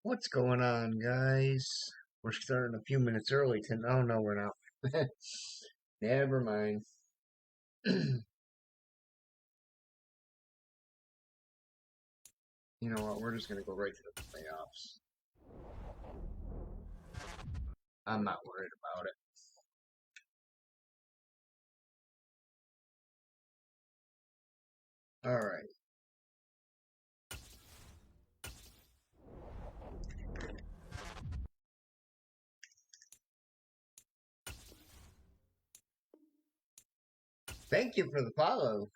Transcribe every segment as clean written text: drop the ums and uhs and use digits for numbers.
What's going on, guys? We're starting a few minutes early tonight. Oh, no, we're not. Never mind. You know what? We're just going to go right to the playoffs. I'm not worried about it. All right. Thank you for the follow.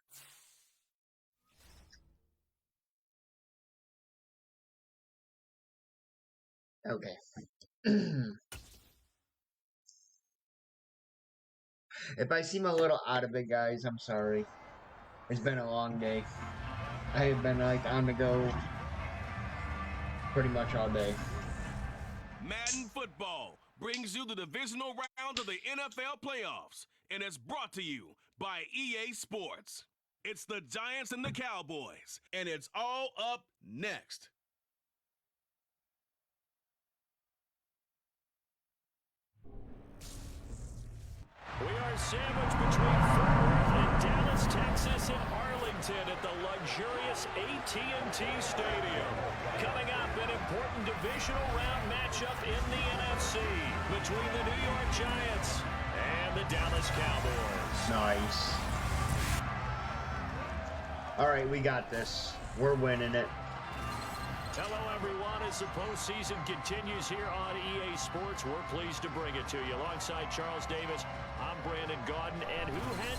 Okay. If I seem a little out of it, guys, I'm sorry. It's been a long day. I have been on the go pretty much all day. Madden Football brings you the divisional round of the NFL playoffs, and it's brought to you by EA Sports. It's the Giants and the Cowboys, and it's all up next. We are sandwiched between Fort Worth and Dallas, Texas, and Arlington at the luxurious AT&T Stadium. Coming up, an important divisional round matchup in the NFC between the New York Giants and the Dallas Cowboys. Nice. All right, we got this. We're winning it. Hello, everyone. As the postseason continues here on EA Sports, we're pleased to bring it to you. Alongside Charles Davis, I'm Brandon Gaudin, and who had...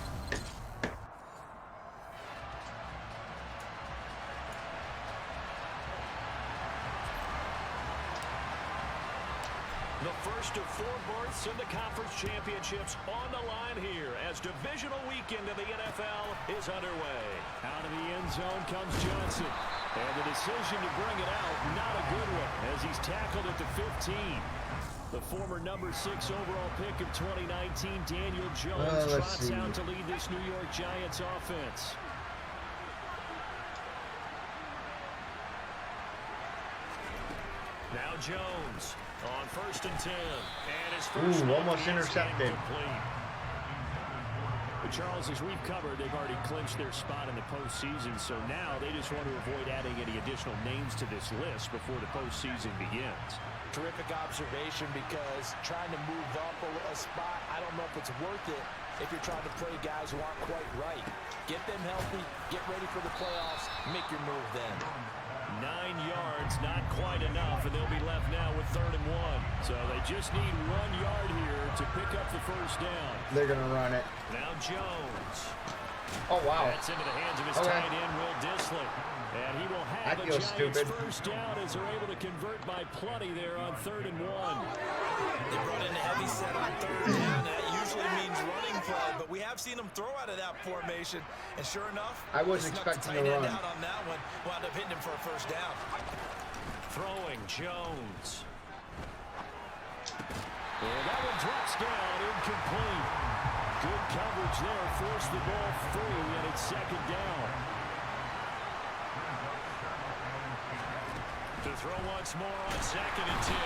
The first of four berths in the conference championships on the line here as divisional weekend of the NFL is underway. Out of the end zone comes Johnson. And the decision to bring it out, not a good one, as he's tackled at the 15. The former number 6 overall pick of 2019, Daniel Jones, trots out to lead this New York Giants offense. Now Jones on 1st and 10. And his first almost intercepted. But Charles, as we've covered, they've already clinched their spot in the postseason, so now they just want to avoid adding any additional names to this list before the postseason begins. Terrific observation, because trying to move up a spot, I don't know if it's worth it if you're trying to play guys who aren't quite right. Get them healthy, get ready for the playoffs, make your move then. 9 yards, not quite enough, and they'll be left now with 3rd and 1. So they just need 1 yard here to pick up the first down. They're going to run it. Now Jones. Oh, wow. That's into the hands of his tight end, Will Dissly. And he will have the Giants first down as they're able to convert by plenty there on 3rd and 1. They brought in a heavy set on 3rd down. That usually means running play, but we have seen them throw out of that formation. And sure enough, I wasn't expecting a run. Out on that one, wound up hitting him for a first down. Throwing Jones. And that one drops down, incomplete. Good coverage there, forced the ball free, and it's 2nd down. To throw once more on 2nd and 10.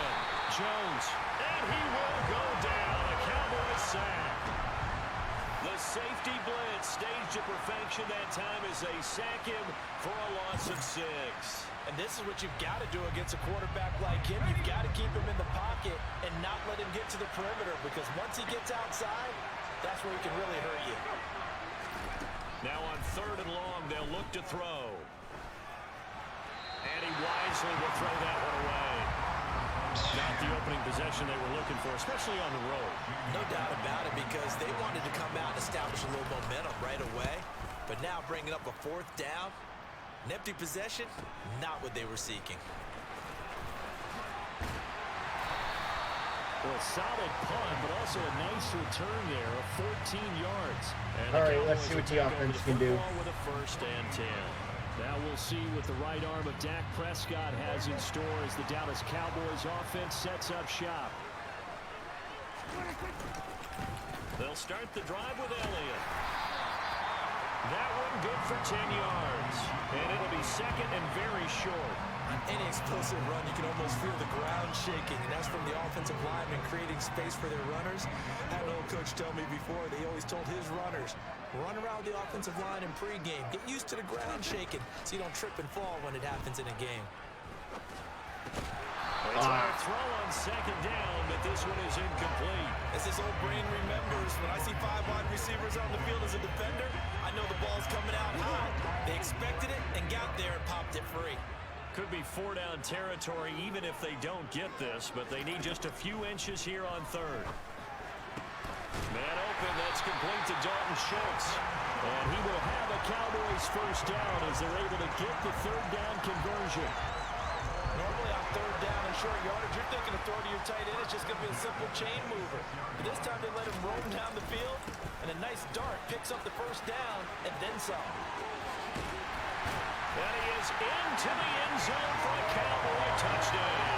Jones, and he will go down. A Cowboys sack. The safety blitz staged to perfection that time as they sack him for a loss of 6. And this is what you've got to do against a quarterback like him. You've got to keep him in the pocket and not let him get to the perimeter, because once he gets outside, that's where he can really hurt you. Now on 3rd and long, they'll look to throw. And he wisely will throw that one away. Not the opening possession they were looking for, especially on the road. No doubt about it, because they wanted to come out and establish a little momentum right away. But now bringing up a 4th down, an empty possession, not what they were seeking. Well, a solid punt, but also a nice return there of 14 yards. And all right, let's see what the offense can do. With a 1st and 10. Now we'll see what the right arm of Dak Prescott has in store as the Dallas Cowboys offense sets up shop. They'll start the drive with Elliott. That one good for 10 yards. And it'll be 2nd and very short. On any explosive run, you can almost feel the ground shaking, and that's from the offensive linemen creating space for their runners. I had an old coach tell me before, they always told his runners, run around the offensive line in pregame. Get used to the ground shaking so you don't trip and fall when it happens in a game. It's a throw on second down, but this one is incomplete. As this old brain remembers, when I see 5 wide receivers on the field as a defender, I know the ball's coming out high. They expected it and got there and popped it free. Could be 4-down territory even if they don't get this, but they need just a few inches here on third. Man open, that's complete to Dalton Schultz. And he will have a Cowboys first down as they're able to get the third down conversion. Normally on third down and short yardage, you're thinking of throw to your tight end. It's just going to be a simple chain mover. But this time they let him roam down the field, and a nice dart picks up the first down and then some. And he is into the end zone for a Cowboy touchdown.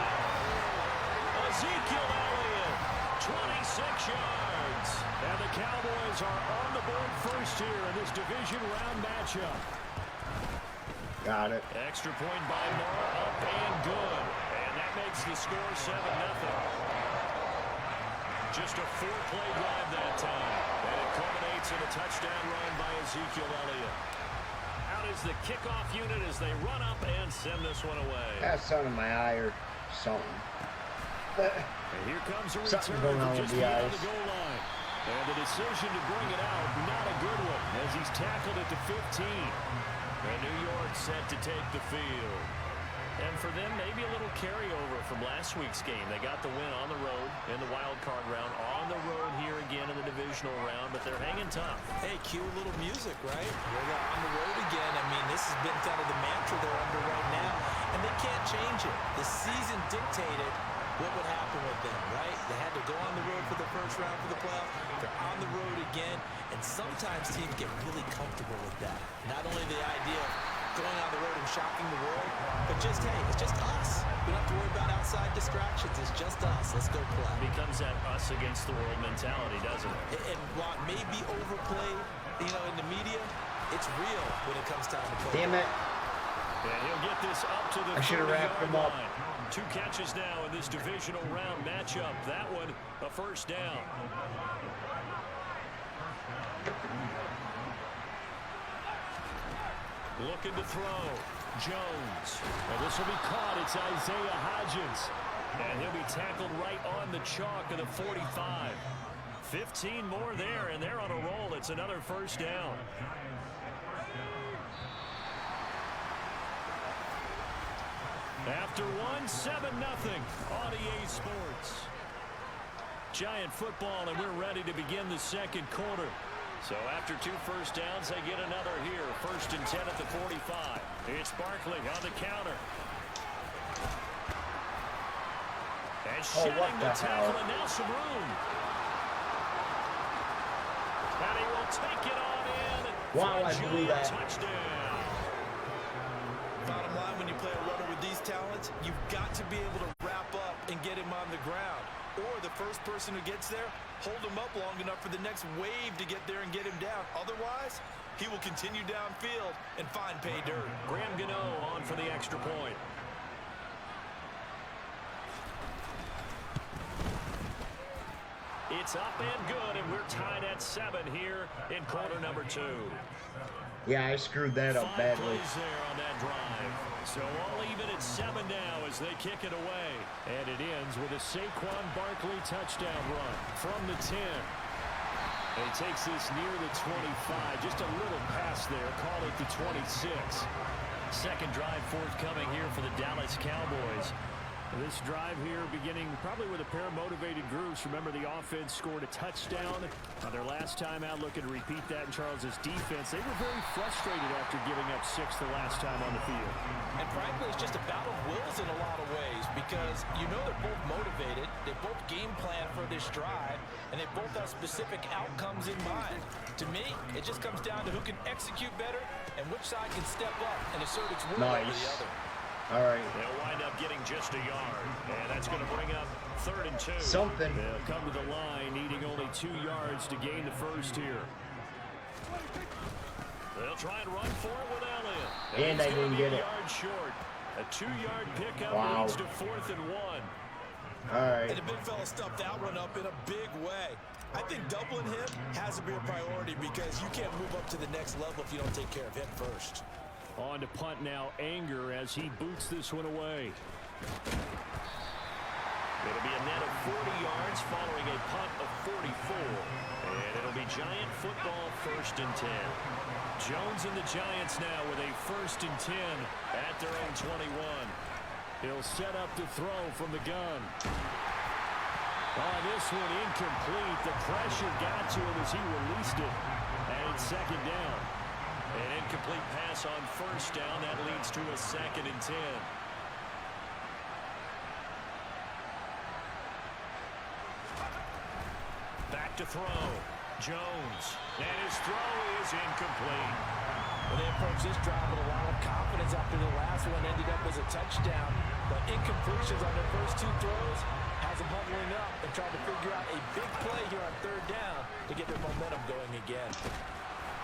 Ezekiel Elliott, 26 yards. And the Cowboys are on the board first here in this division round matchup. Got it. Extra point by Moore, up and good. And that makes the score 7-0. Just a 4-play drive that time. And it culminates in a touchdown run by Ezekiel Elliott. Out is the kickoff unit as they run up and send this one away. That's something in my eye or something. And here comes a return Something going on just with the beyond eyes. the goal line. And the decision to bring it out, not a good one, as he's tackled at the 15. And New York set to take the field. And for them, maybe a little carryover from last week's game. They got the win on the road in the wild card round, on the road here again in the divisional round, but they're hanging tough. Hey, cue a little music, right? We're on the road again. I mean, this has been kind of the mantra they're under right now, and they can't change it. The season dictated what would happen with them, right? They had to go on the road for the first round for the playoff. They're on the road again, and sometimes teams get really comfortable with that. Not only the idea of going on the road and shocking the world, but just, hey, it's just us. We don't have to worry about outside distractions. It's just us. Let's go play. Becomes that us against the world mentality, doesn't it? And while it may be overplayed, in the media, it's real when it comes time to play. Damn it. And he'll get this up to the I should have wrapped him up. line. 2 catches now in this divisional round matchup. That one, a first down. Looking to throw. Jones. And this will be caught. It's Isaiah Hodgins. And he'll be tackled right on the chalk of the 45. 15 more there, and they're on a roll. It's another first down. After one, 7-0 on EA Sports. Giant football, and we're ready to begin the second quarter. So after 2 first downs, they get another here. 1st and 10 at the 45. It's Barkley on the counter. And shedding the tackle, and now some room. And he will take it on in. Wow, I blew that. Touchdown. Bottom line, when you play a runner with these talents, you've got to be able to wrap up and get him on the ground. Or the first person who gets there, hold him up long enough for the next wave to get there and get him down. Otherwise, he will continue downfield and find pay dirt. Graham Gano on for the extra point. It's up and good, and we're tied at 7 here in quarter number 2. Yeah, I screwed that up 5 badly. plays there on that drive. So all even at 7 now as they kick it away. And it ends with a Saquon Barkley touchdown run from the 10. And he takes this near the 25. Just a little pass there. Call it the 26. Second drive forthcoming here for the Dallas Cowboys. This drive here beginning probably with a pair of motivated groups. Remember, the offense scored a touchdown on their last time out. Looking to repeat that in Charles's defense. They were very frustrated after giving up 6 the last time on the field. And frankly, it's just a battle of wills in a lot of ways because you know they're both motivated. They both game plan for this drive, and they both have specific outcomes in mind. To me, it just comes down to who can execute better and which side can step up and assert its will over the other. All right. They'll wind up getting just a yard, and that's going to bring up 3rd and 2. Something. They'll come to the line needing only 2 yards to gain the first here. They'll try and run for it with Elliott. And I didn't get it. Yard short. A 2-yard pickup Wow. leads to 4th and 1. All right. And the big fella stuffed that one up in a big way. I think doubling him has to be a priority because you can't move up to the next level if you don't take care of him first. On to punt now, Anger, as he boots this one away. It'll be a net of 40 yards following a punt of 44. And it'll be Giant football 1st and 10. Jones and the Giants now with a 1st and 10 at their own 21. He'll set up to throw from the gun. On this one, incomplete. The pressure got to him as he released it. And it's 2nd down. An incomplete pass on 1st down. That leads to a 2nd and 10. Back to throw. Jones. And his throw is incomplete. Well, they approached this drive with a lot of confidence after the last one ended up as a touchdown. But incompletions on their first 2 throws has them huddling up and trying to figure out a big play here on 3rd down to get their momentum going again.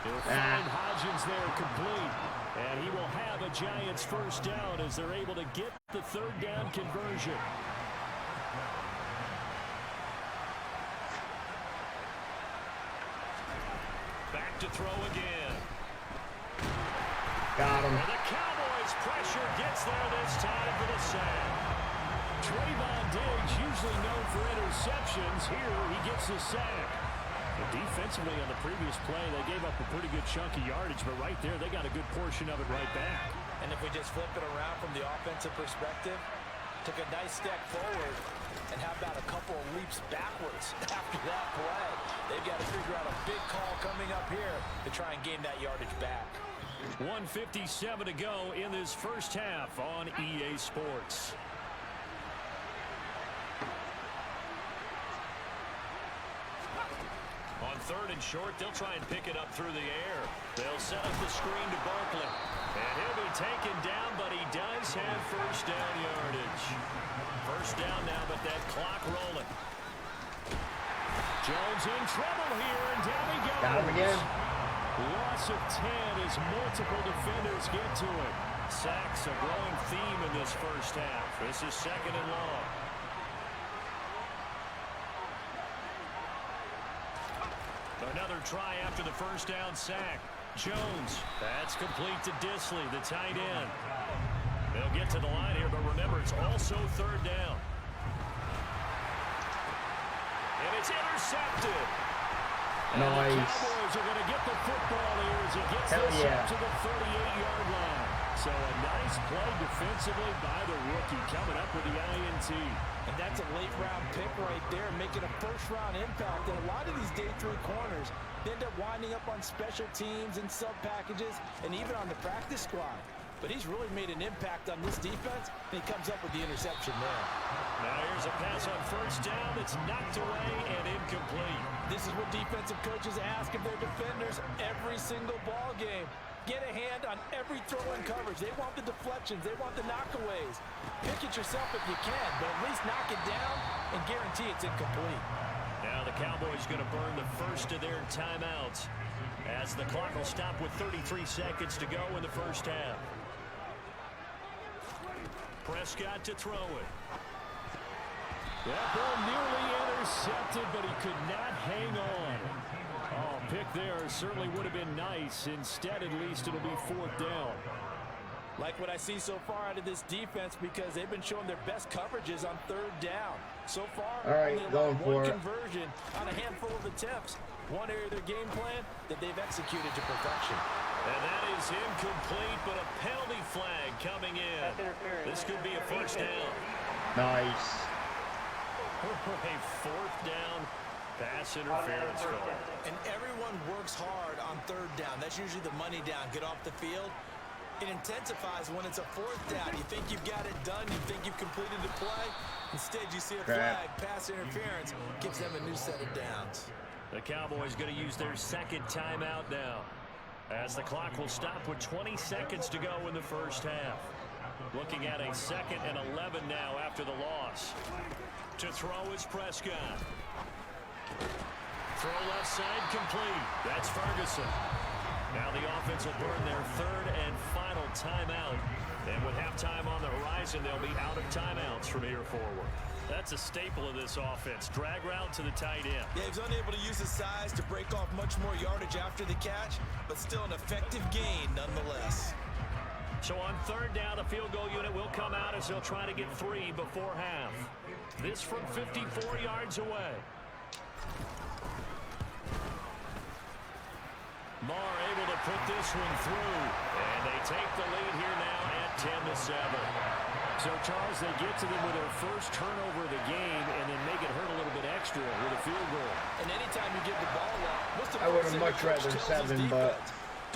He'll find Hodgins there complete. And he will have a Giants 1st down as they're able to get the 3rd down conversion. Back to throw again. Got him. And the Cowboys' pressure gets there this time for the sack. Trayvon Diggs, usually known for interceptions. Here he gets the sack. But defensively on the previous play, they gave up a pretty good chunk of yardage, but right there they got a good portion of it right back. And if we just flip it around from the offensive perspective, took a nice step forward, and how about a couple of leaps backwards after that play? They've got to figure out a big call coming up here to try and gain that yardage back. 1:57 to go in this 1st half on EA Sports. On 3rd and short, they'll try and pick it up through the air. They'll set up the screen to Barkley. And he'll be taken down, but he does have 1st down yardage. 1st down now, but that clock rolling. Jones in trouble here, and down he goes. Got him again. Loss of 10 as multiple defenders get to it. Sacks a growing theme in this 1st half. This is 2nd and long. Another try after the 1st down sack. Jones. That's complete to Disley, the tight end. They'll get to the line here, but remember, it's also 3rd down. And it's intercepted. And the Cowboys are going to get the football here as he gets this up to the 38-yard line. So a nice play defensively by the rookie coming up with the INT. And that's a late-round pick right there, making a first-round impact. And a lot of these day 3 corners end up winding up on special teams and sub-packages and even on the practice squad. But he's really made an impact on this defense, and he comes up with the interception there. Now here's a pass on 1st down. It's knocked away and incomplete. This is what defensive coaches ask of their defenders every single ball game. Get a hand on every throw in coverage. They want the deflections. They want the knockaways. Pick it yourself if you can, but at least knock it down and guarantee it's incomplete. Now the Cowboys going to burn the first of their timeouts as the clock will stop with 33 seconds to go in the 1st half. Prescott to throw it. That ball nearly intercepted, but he could not hang on. Oh, pick there certainly would have been nice. Instead, at least, it'll be 4th down. Like what I see so far out of this defense because they've been showing their best coverages on 3rd down. So far, only allowed one conversion on a handful of attempts. One area of their game plan that they've executed to perfection. And that is incomplete, but a penalty flag coming in. This could be a 1st down. Nice. A 4th down pass interference call. And everyone works hard on 3rd down. That's usually the money down. Get off the field. It intensifies when it's a 4th down. You think you've got it done. You think you've completed the play. Instead, you see a flag, pass interference, gives them a new set of downs. The Cowboys going to use their 2nd timeout now, as the clock will stop with 20 seconds to go in the 1st half. Looking at a 2nd and 11 now after the loss. To throw is Prescott. Throw left side complete. That's Ferguson. Now the offense will burn their third and final timeout. And with halftime on the horizon, they'll be out of timeouts from here forward. That's a staple of this offense. Drag route to the tight end. Yeah, he's unable to use his size to break off much more yardage after the catch, but still an effective gain nonetheless. So on third down, the field goal unit will come out as they'll try to get 3 before half. This from 54 yards away. Marr able to put this one through. And they take the lead here now at 10-7. So, Charles, they get to them with their first turnover of the game and then make it hurt a little bit extra with a field goal. And anytime you give the ball up, I would have much rather 7, but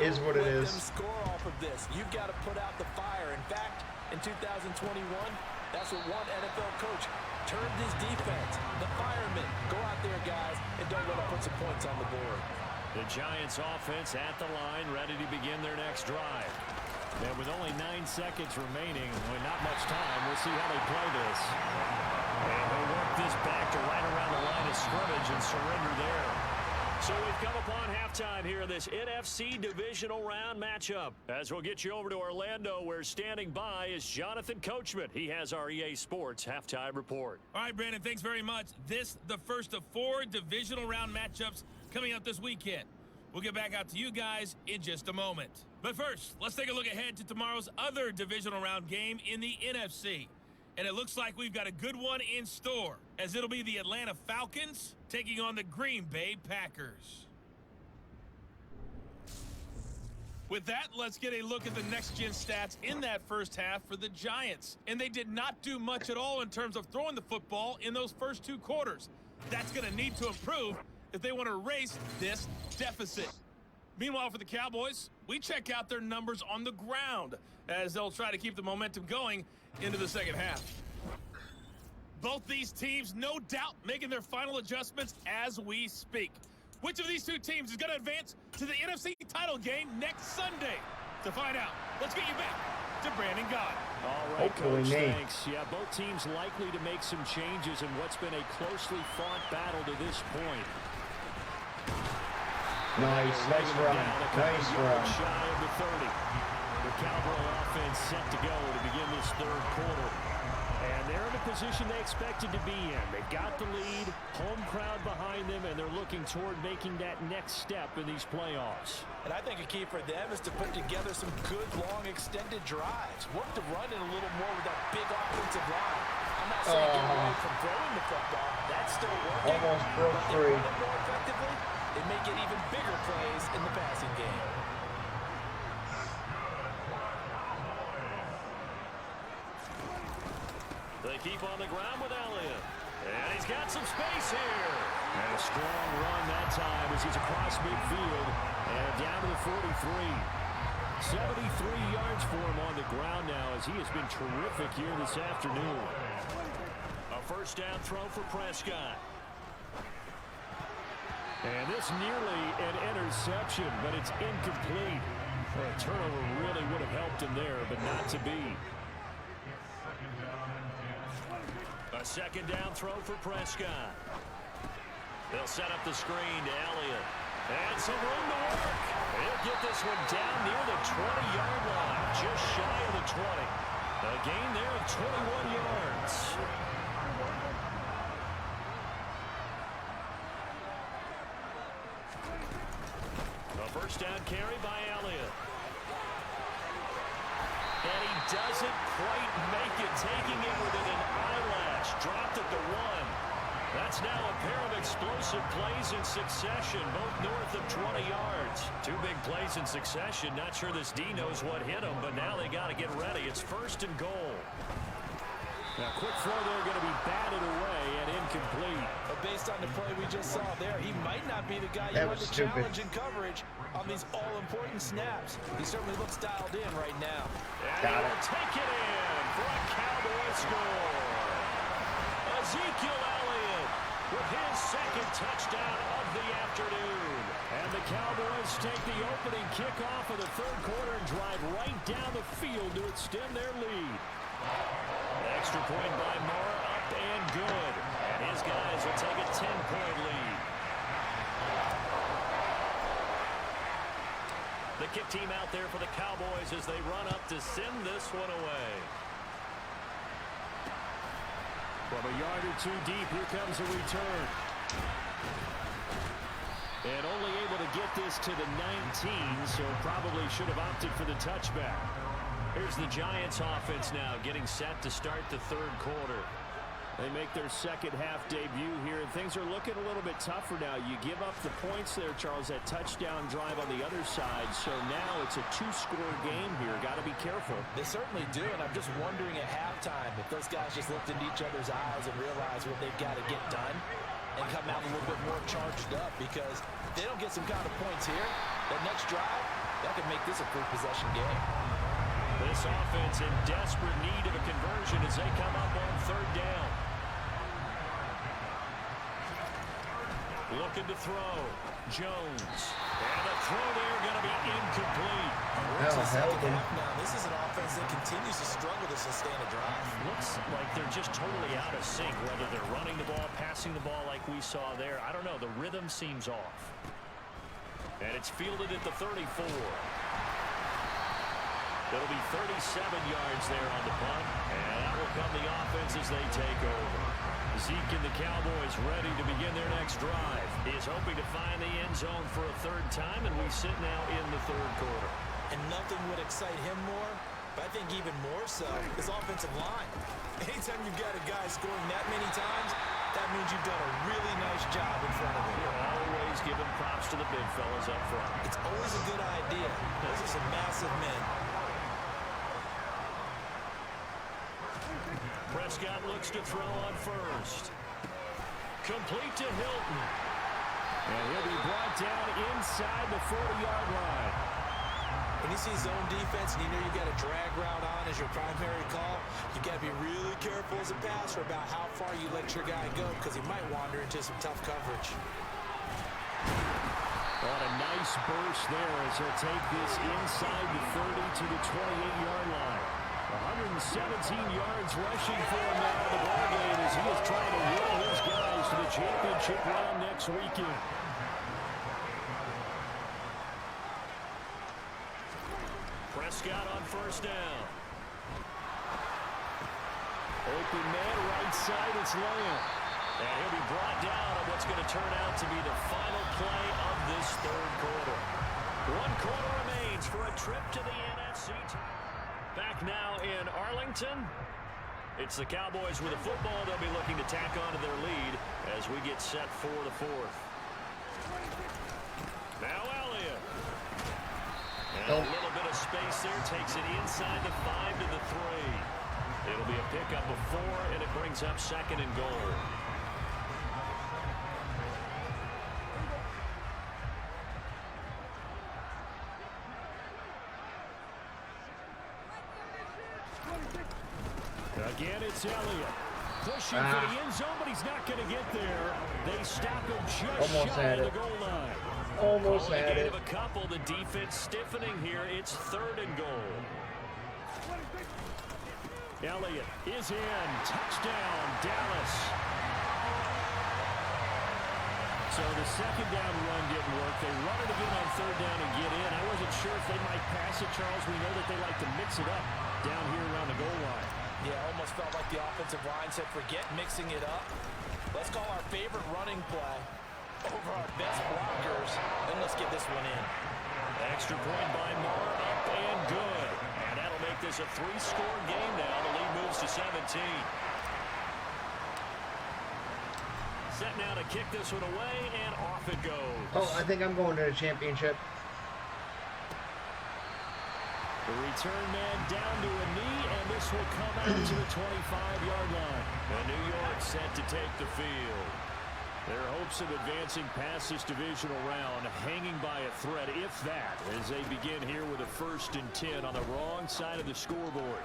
is what it is. Don't let them score off of this. You've got to put out the fire. In fact, in 2021, that's what one NFL coach termed his defense. The firemen. Go out there, guys, and don't let them put some points on the board. The Giants offense at the line, ready to begin their next drive. And with only 9 seconds remaining, with not much time, we'll see how they play this. And they'll work this back to right around the line of scrimmage and surrender there. So we've come upon halftime here in this NFC Divisional Round matchup. As we'll get you over to Orlando, where standing by is Jonathan Coachman. He has our EA Sports Halftime Report. All right, Brandon, thanks very much. This, the first of 4 Divisional Round matchups coming up this weekend. We'll get back out to you guys in just a moment. But first, let's take a look ahead to tomorrow's other Divisional Round game in the NFC. And it looks like we've got a good one in store, as it'll be the Atlanta Falcons taking on the Green Bay Packers. With that, let's get a look at the next-gen stats in that first half for the Giants. And they did not do much at all in terms of throwing the football in those first 2 quarters. That's going to need to improve if they want to erase this deficit. Meanwhile, for the Cowboys, we check out their numbers on the ground as they'll try to keep the momentum going into the second half. Both these teams, no doubt, making their final adjustments as we speak. Which of these 2 teams is going to advance to the NFC title game next Sunday? To find out, let's get you back to Brandon Gaudin. All right, Coach, thanks. Yeah, both teams likely to make some changes in what's been a closely fought battle to this point. Nice run. Nice run. Shy of the 30. The Cowboy offense set to go to begin this third quarter. And they're in the position they expected to be in. They've got the lead, home crowd behind them, and they're looking toward making that next step in these playoffs. And I think a key for them is to put together some good, long, extended drives. Work the run in a little more with that big offensive line. I'm not saying get away from throwing the football. That's still working. Almost broke free. But more effectively, they may get even bigger plays in the passing game. They keep on the ground with Elliott. And he's got some space here. And a strong run that time as he's across midfield and down to the 43. 73 yards for him on the ground now as he has been terrific here this afternoon. A first down throw for Prescott. And this nearly an interception, but it's incomplete. Well, a turnover really would have helped him there, but not to be. A second down throw for Prescott. They'll set up the screen to Elliott. And some room to work. He'll get this one down near the 20-yard line, just shy of the 20. A gain there of 21 yards. A first down carry by Elliott. And he doesn't quite make it, taking it within an eyelash. Dropped at the 1. That's now a pair of explosive plays in succession, both north of 20 yards. 2 big plays in succession. Not sure this D knows what hit him, but now they got to get ready. It's first and goal. Now, quick throw there, going to be batted away and incomplete. But based on the play we just saw there, he might not be the guy you want to challenge in coverage on these all-important snaps. He certainly looks dialed in right now. And he'll take it in for a Cowboy score. Ezekiel Elliott with his second touchdown of the afternoon. And the Cowboys take the opening kickoff of the third quarter and drive right down the field to extend their lead. Extra point by Marr, up and good. And his guys will take a 10-point lead. kick team out there for the Cowboys as they run up to send this one away. From a yard or two deep, here comes a return. And only able to get this to the 19, so probably should have opted for the touchback. Here's the Giants offense now getting set to start the third quarter. They make their second half debut here, and things are looking a little bit tougher now. You give up the points there, Charles, that touchdown drive on the other side. So now it's a two-score game here. Got to be careful. They certainly do, and I'm just wondering at halftime if those guys just looked into each other's eyes and realized what they've got to get done and come out a little bit more charged up, because if they don't get some kind of points here, that next drive, that could make this a three-possession game. This offense in desperate need of a conversion as they come up on third down. Looking to throw. Jones. And the throw there going to be incomplete. Now, this is an offense that continues to struggle to sustain a drive. Looks like they're just totally out of sync, whether they're running the ball, passing the ball like we saw there. I don't know. The rhythm seems off. And it's fielded at the 34. It'll be 37 yards there on the punt. And that will come the offense as they take over. Zeke and the Cowboys ready to begin their next drive. He is hoping to find the end zone for a third time, and we sit now in the third quarter. And nothing would excite him more, but I think even more so, his offensive line. Anytime you've got a guy scoring that many times, that means you've done a really nice job in front of him. You're always giving props to the big fellas up front. It's always a good idea. Those are some massive men. Prescott looks to throw on first. Complete to Hilton. And he'll be brought down inside the 40-yard line. When you see zone defense and you know you got a drag route on as your primary call, you got to be really careful as a passer about how far you let your guy go, because he might wander into some tough coverage. What a nice burst there as he'll take this inside the 30 to the 28-yard line. 117 yards rushing for him now in the ballgame as he is trying to will his guys to the championship round next weekend. Prescott on first down. Open man, right side, it's Lamb. And he'll be brought down on what's going to turn out to be the final play of this third quarter. 1 quarter remains for a trip to the NFC. Back now in Arlington. It's the Cowboys with a football. They'll be looking to tack onto their lead as we get set for the fourth. Now Elliott. And a little bit of space there. Takes it inside the 5 to the 3. It'll be a pickup of 4, and it brings up second and goal. Again, it's Elliott. Pushing for the end zone, but he's not going to get there. They stop him just shy of the goal line. Almost had it. Of a couple, the defense stiffening here. It's third and goal. Elliott is in. Touchdown, Dallas. So the second down run didn't work. They run it again on third down and get in. I wasn't sure if they might pass it, Charles. We know that they like to mix it up down here around the goal line. Yeah, almost felt like the offensive line said, forget mixing it up. Let's call our favorite running play over our best blockers, and let's get this one in. Extra point by Moore, up and good. And that'll make this a 3-score game now. The lead moves to 17. Set now to kick this one away, and off it goes. Oh, I think I'm going to the championship. The return man down to a knee, and this will come out to the 25-yard line. And New York set to take the field. Their hopes of advancing past this divisional round hanging by a thread, if that, as they begin here with a 1st and 10 on the wrong side of the scoreboard.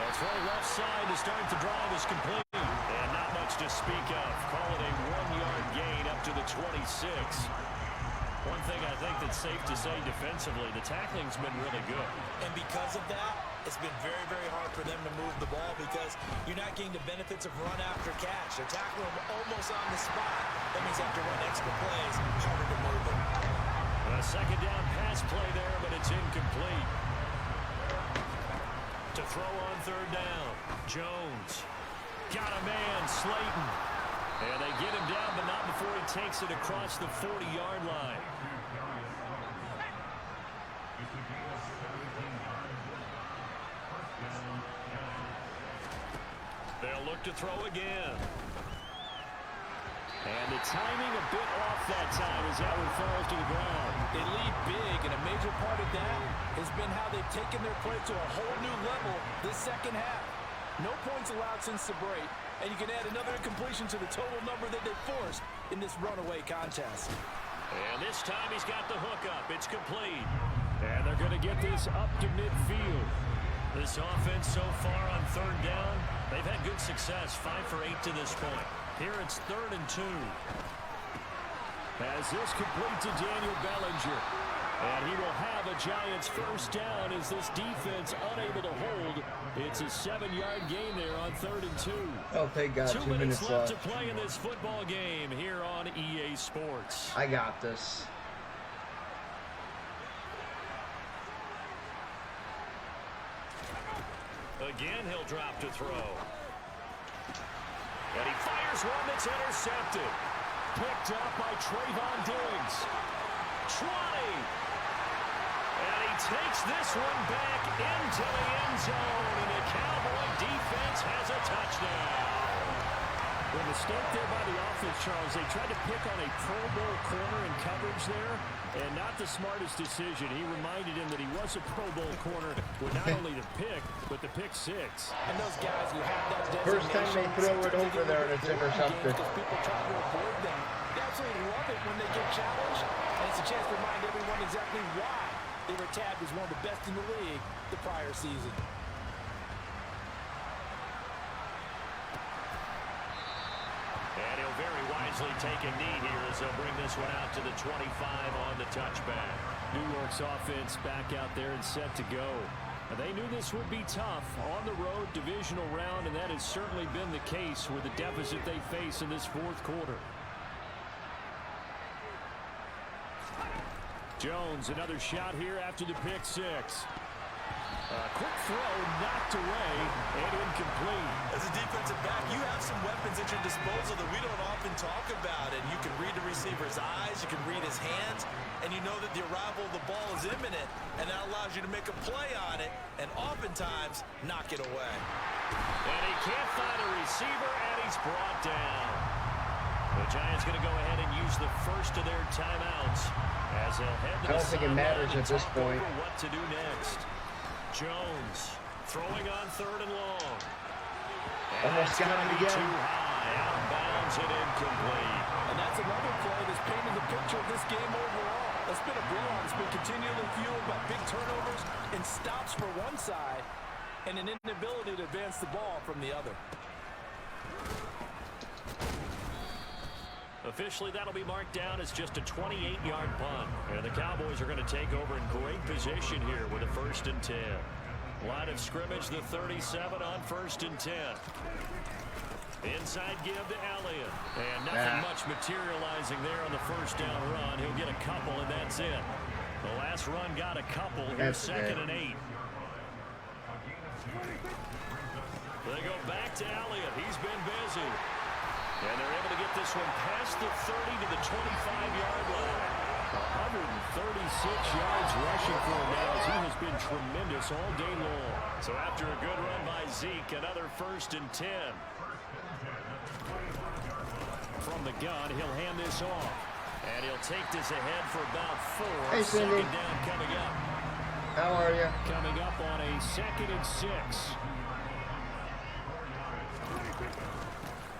A throw left side to start the drive is complete. And not much to speak of. Call it a 1-yard gain up to the 26. One thing I think that's safe to say defensively, the tackling's been really good. And because of that, it's been very, very hard for them to move the ball because you're not getting the benefits of run after catch. They're tackling them almost on the spot. That means they have to run extra plays, harder to move them. A second down pass play there, but it's incomplete. To throw on third down, Jones. Got a man, Slayton. And they get him down, but not before he takes it across the 40-yard line. They'll look to throw again. And the timing a bit off that time as that one falls to the ground. They lead big, and a major part of that has been how they've taken their play to a whole new level this second half. No points allowed since the break, and you can add another incompletion to the total number that they forced in this runaway contest. And this time he's got the hook up. It's complete. And they're going to get this up to midfield. This offense so far on third down, they've had good success, 5 for 8 to this point. Here it's 3rd and 2. As this complete to Daniel Bellinger. And he will have a Giants first down as this defense unable to hold. It's a 7-yard gain there on 3rd and 2. Oh, thank God. 2 minutes left to play in this football game here on EA Sports. I got this. Again, he'll drop to throw. And he fires one that's intercepted. Picked up by Trayvon Diggs. 20. And he takes this one back into the end zone. And the Cowboy defense has a touchdown. The mistake there by the offense, Charles, they tried to pick on a Pro Bowl corner in coverage there, and not the smartest decision. He reminded him that he was a Pro Bowl corner with not only the pick, but the pick six. And those guys who have that designation, First time they throw it over there and it's intercepted. People try to avoid them. They absolutely love it when they get challenged, and it's a chance to remind everyone exactly why they were tagged as one of the best in the league the prior season. And he'll very wisely take a knee here as they'll bring this one out to the 25 on the touchback. New York's offense back out there and set to go. They knew this would be tough on the road divisional round, and that has certainly been the case with the deficit they face in this fourth quarter. Jones, another shot here after the pick six. Quick throw, knocked away, and incomplete. As a defensive back, you have some weapons at your disposal that we don't often talk about. And you can read the receiver's eyes, you can read his hands, and you know that the arrival of the ball is imminent, and that allows you to make a play on it, and oftentimes knock it away. And he can't find a receiver, and he's brought down. The Giants going to go ahead and use the first of their timeouts as they'll head to I don't think it matters at this point. What to do next. Jones throwing on 3rd and long. Almost got him again. Too high, out of bounds and incomplete. And that's another play that's painted the picture of this game overall. It's been a blowout. It's been continually fueled by big turnovers and stops for one side and an inability to advance the ball from the other. Officially, that'll be marked down as just a 28-yard punt. And the Cowboys are going to take over in great position here with a 1st and 10. Line of scrimmage, the 37 on 1st and 10. Inside give to Elliott. And nothing much materializing there on the first down run. He'll get a couple, and that's it. The last run got a couple. Here's 2nd and 8. They go back to Elliott. He's been busy. And they're able to get this one past the 30 to the 25-yard line. 136 yards rushing for him now as he has been tremendous all day long. So after a good run by Zeke, another 1st and 10. From the gun, he'll hand this off. And he'll take this ahead for about 4. Hey, Cindy. 2nd down coming up. How are you? Coming up on a 2nd and 6.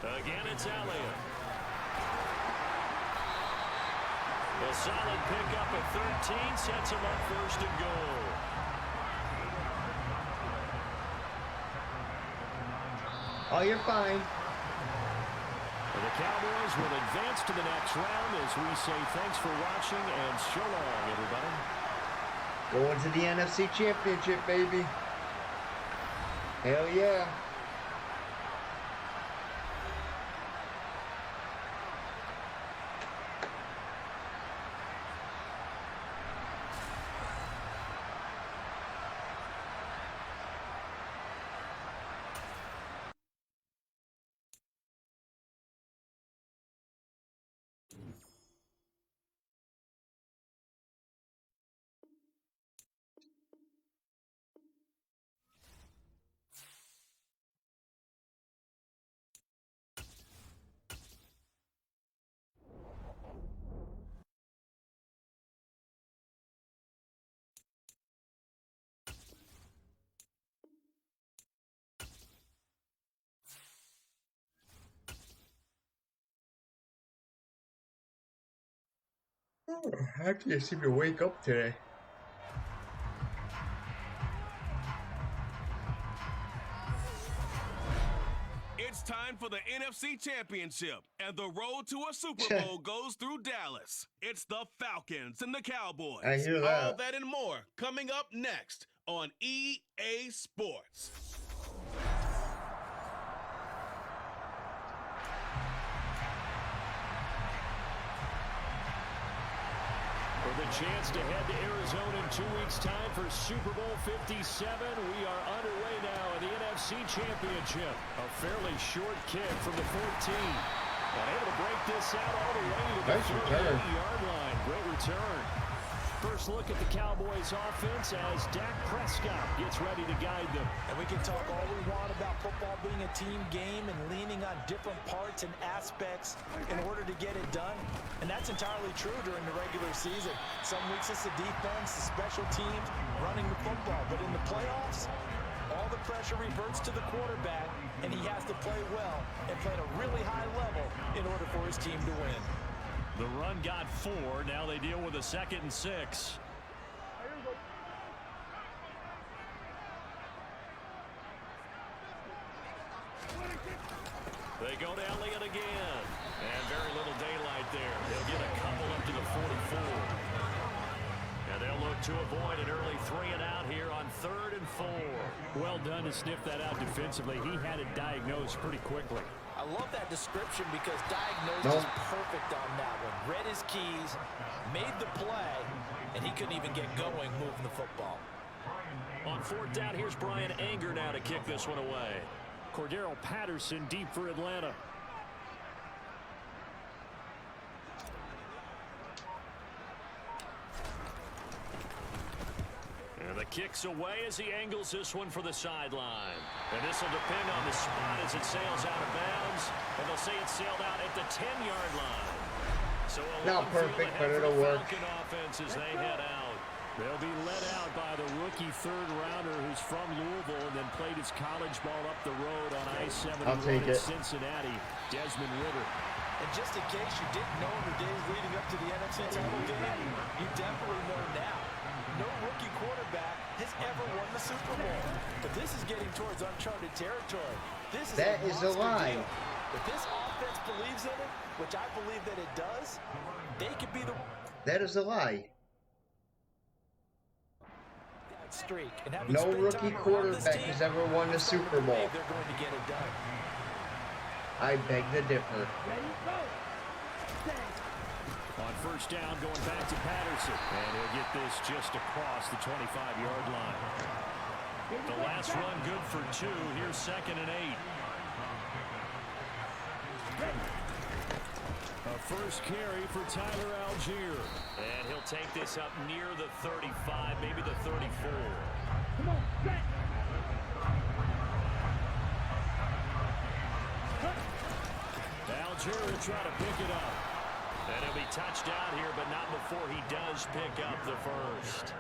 Again, it's Elliott. A solid pickup at 13 sets him up 1st and goal. Oh, you're fine. The Cowboys will advance to the next round as we say thanks for watching and so long, everybody. Going to the NFC Championship, baby. Hell yeah. I can't seem to wake up today. It's time for the NFC Championship, and the road to a Super Bowl goes through Dallas. It's the Falcons and the Cowboys. I hear that. All that and more coming up next on EA Sports. For the chance to head to Arizona in 2 weeks' time for Super Bowl 57, we are underway now in the NFC Championship. A fairly short kick from the 14. And able to break this out all the way to the 38-yard line. Great return. First look at the Cowboys offense as Dak Prescott gets ready to guide them. And we can talk all we want about football being a team game and leaning on different parts and aspects in order to get it done. And that's entirely true during the regular season. Some weeks it's the defense, the special teams, running the football. But in the playoffs, all the pressure reverts to the quarterback, and he has to play well and play at a really high level in order for his team to win. The run got 4. Now they deal with a 2nd and 6. They go to Elliott again. And very little daylight there. They'll get a couple up to the 44. And they'll look to avoid an early 3-and-out here on 3rd and 4. Well done to sniff that out defensively. He had it diagnosed pretty quickly. I love that description because diagnosed is perfect on that one. Read his keys, made the play, and he couldn't even get going moving the football. On 4th down, here's Brian Anger now to kick this one away. Cordero Patterson deep for Atlanta. And the kick's away as he angles this one for the sideline. And this will depend on the spot as it sails out of bounds. And they'll say it sailed out at the 10-yard line. So not perfect, but it'll work. Falcon offense as they head out. They'll be led out by the rookie 3rd-rounder who's from Louisville and then played his college ball up the road on I-71 in Cincinnati, Desmond Ridder. And just in case you didn't know in the days leading up to the NFC title game, you definitely know now. No rookie quarterback has ever won the Super Bowl. But this is getting towards uncharted territory. That is a lie. If this offense believes in it, which I believe that it does, they could be the... That is a lie. Streak. And no rookie quarterback has ever won a Super Bowl. They're going to get it done. I beg to differ. On 1st down, going back to Patterson. And he'll get this just across the 25-yard line. The last run good for 2. Here's 2nd and 8. A first carry for Tyler Algier. And he'll take this up near the 35, maybe the 34. Come on, set. Algier will try to pick it up. And he'll be touched down here, but not before he does pick up the first.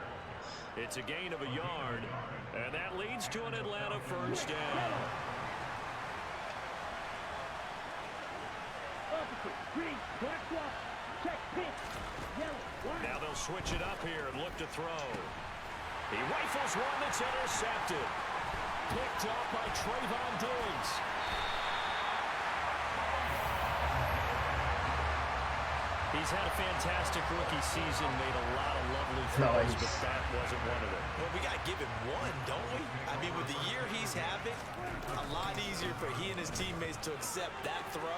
It's a gain of a yard, and that leads to an Atlanta 1st down. Now they'll switch it up here and look to throw. He rifles one that's intercepted. Picked up by Trayvon Diggs. He's had a fantastic rookie season, made a lot of lovely throws, but that wasn't one of them. Well, we got to give him one, don't we? I mean, with the year he's having, a lot easier for he and his teammates to accept that throw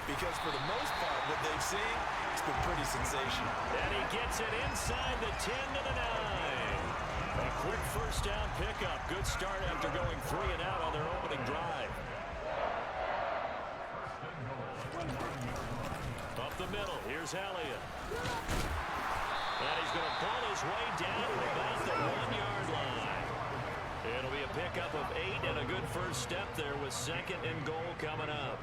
because for the most part, what they've seen, it's been pretty sensational. And he gets it inside the 10 to the 9. A quick 1st down pickup. Good start after going 3-and-out on their opening drive. Up the middle, here's Elliott. And he's going to pull his way down to about the 1-yard line. It'll be a pickup of 8 and a good first step there with 2nd and goal coming up.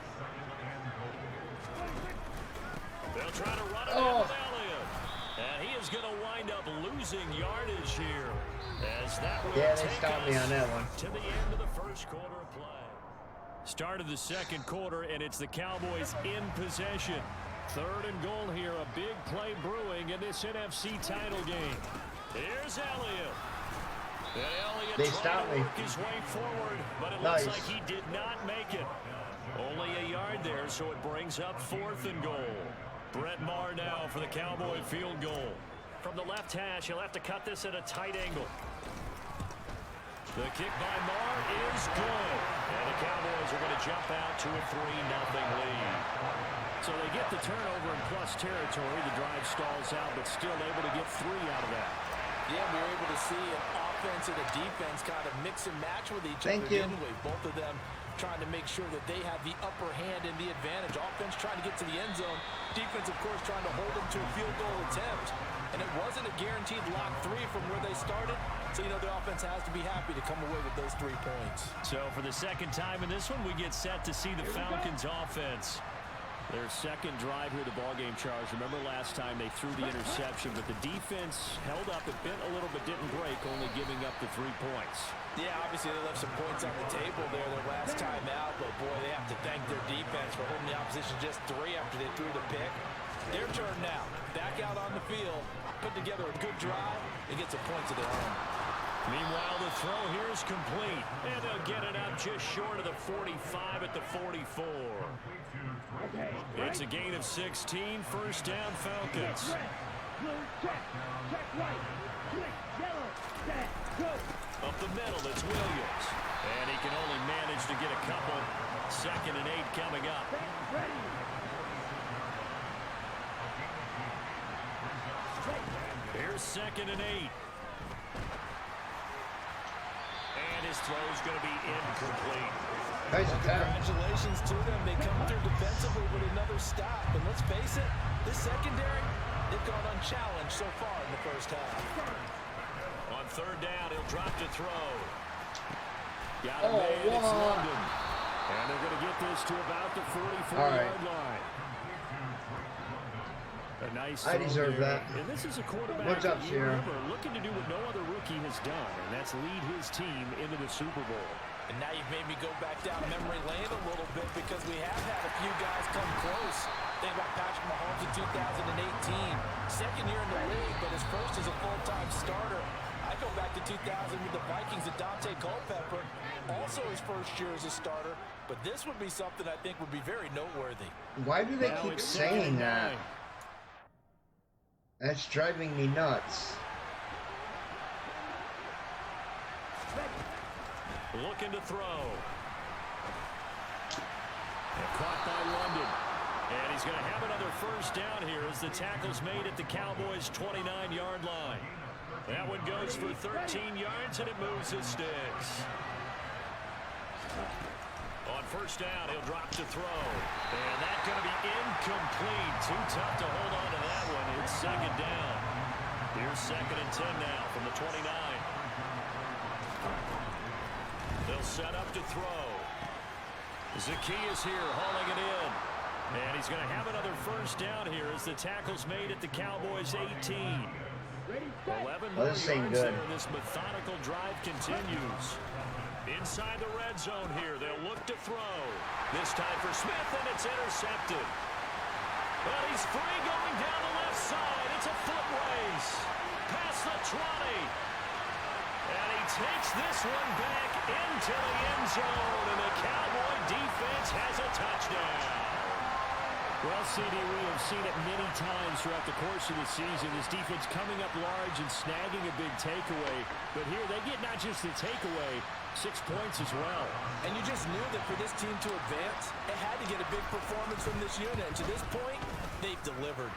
They'll try to run it out with Elliott. And he is going to wind up losing yardage here. As that will they stopped me on that one. To the end of the 1st quarter of play. Start of the 2nd quarter, and it's the Cowboys in possession. 3rd and goal here, a big play brewing inning in this NFC title game. Here's Elliott. And Elliott They trying stopped to me. work his way forward, but it Nice. looks like he did not make it. Only a yard there, so it brings up 4th and goal. Brett Maher now for the Cowboy field goal. From the left hash, he'll have to cut this at a tight angle. The kick by Maher is good. And the Cowboys are going to jump out to a 3-0 lead. So they get the turnover in plus territory. The drive stalls out, but still able to get 3 out of that. Yeah, we were able to see an offense and a defense kind of mix and match with each Thank other, you. didn't we? Both of them trying to make sure that they have the upper hand and the advantage. Offense trying to get to the end zone. Defense, of course, trying to hold them to a field goal attempt. And it wasn't a guaranteed lock 3 from where they started. So, you know, the offense has to be happy to come away with those 3 points. So for the second time in this one, we get set to see the Falcons offense. Their second drive here, the ballgame, Charles. Remember last time they threw the interception, but the defense held up. It bent a little but didn't break, only giving up the 3 points. Yeah, obviously they left some points on the table there their last time out, but boy, they have to thank their defense for holding the opposition just 3 after they threw the pick. Their turn now. Back out on the field, put together a good drive, and get some points of their own. Meanwhile, the throw here is complete, and they'll get it up just short of the 45 at the 44. It's a gain of 16, first down Falcons. Up the middle, it's Williams. And he can only manage to get a couple. 2nd and 8 coming up. Here's 2nd and 8. And his throw's going to be incomplete. Nice attack. Congratulations to them. They come through defensively with another stop. And let's face it, this secondary, they've gone unchallenged so far in the first half. On 3rd down, he'll drop to throw. Got a Oh, man, it's what? London. And they're going to get this to about the 44-yard line. A nice I throw deserve there. that. And this is a quarterback What's up, that you Sierra? remember looking to do what no other rookie has done, and that's lead his team into the Super Bowl. And now you've made me go back down memory lane a little bit because we have had a few guys come close. Think about Patrick Mahomes in 2018. 2nd year in the league, but his first as a full-time starter. I go back to 2000 with the Vikings and Dante Culpepper. Also his first year as a starter. But this would be something I think would be very noteworthy. Why do they Now keep it's saying 2nd and that? 9. That's driving me nuts. Looking to throw. And caught by London. And he's going to have another first down here as the tackle's made at the Cowboys' 29-yard line. That one goes for 13 yards, and it moves his sticks. On 1st down, he'll drop to throw. And that's going to be incomplete. Too tough to hold on to that one. It's 2nd down. Here's 2nd and 10 now from the 29. They'll set up to throw. Zacchaeus here hauling it in. And he's going to have another first down here as the tackle's made at the Cowboys' 18. 11 more this ain't yards good. there. This methodical drive continues. Inside the red zone here, they'll look to throw. This time for Smith, and it's intercepted. But he's free going down the left side. It's a foot race. Past the 20. And he takes this one back into the end zone, and the Cowboy defense has a touchdown. Well, CD, we have seen it many times throughout the course of the season. This defense coming up large and snagging a big takeaway. But here they get not just the takeaway, 6 points as well. And you just knew that for this team to advance, it had to get a big performance from this unit. And to this point, they've delivered.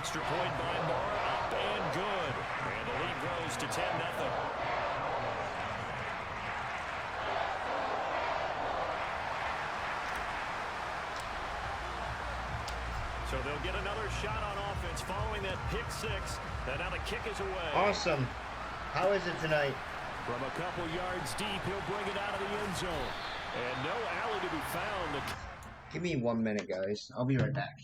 Extra point by Maher, up and good. And the lead grows to 10-0. So they'll get another shot on offense following that pick 6. And now the kick is away. Awesome. How is it tonight? From a couple yards deep, he'll bring it out of the end zone. And no alley to be found. Give me 1 minute, guys. I'll be right back.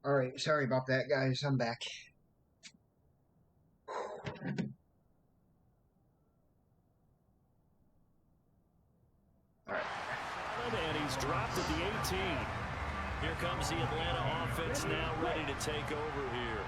Alright, sorry about that, guys. I'm back. And he's dropped at the 18. Here comes the Atlanta offense now ready to take over here.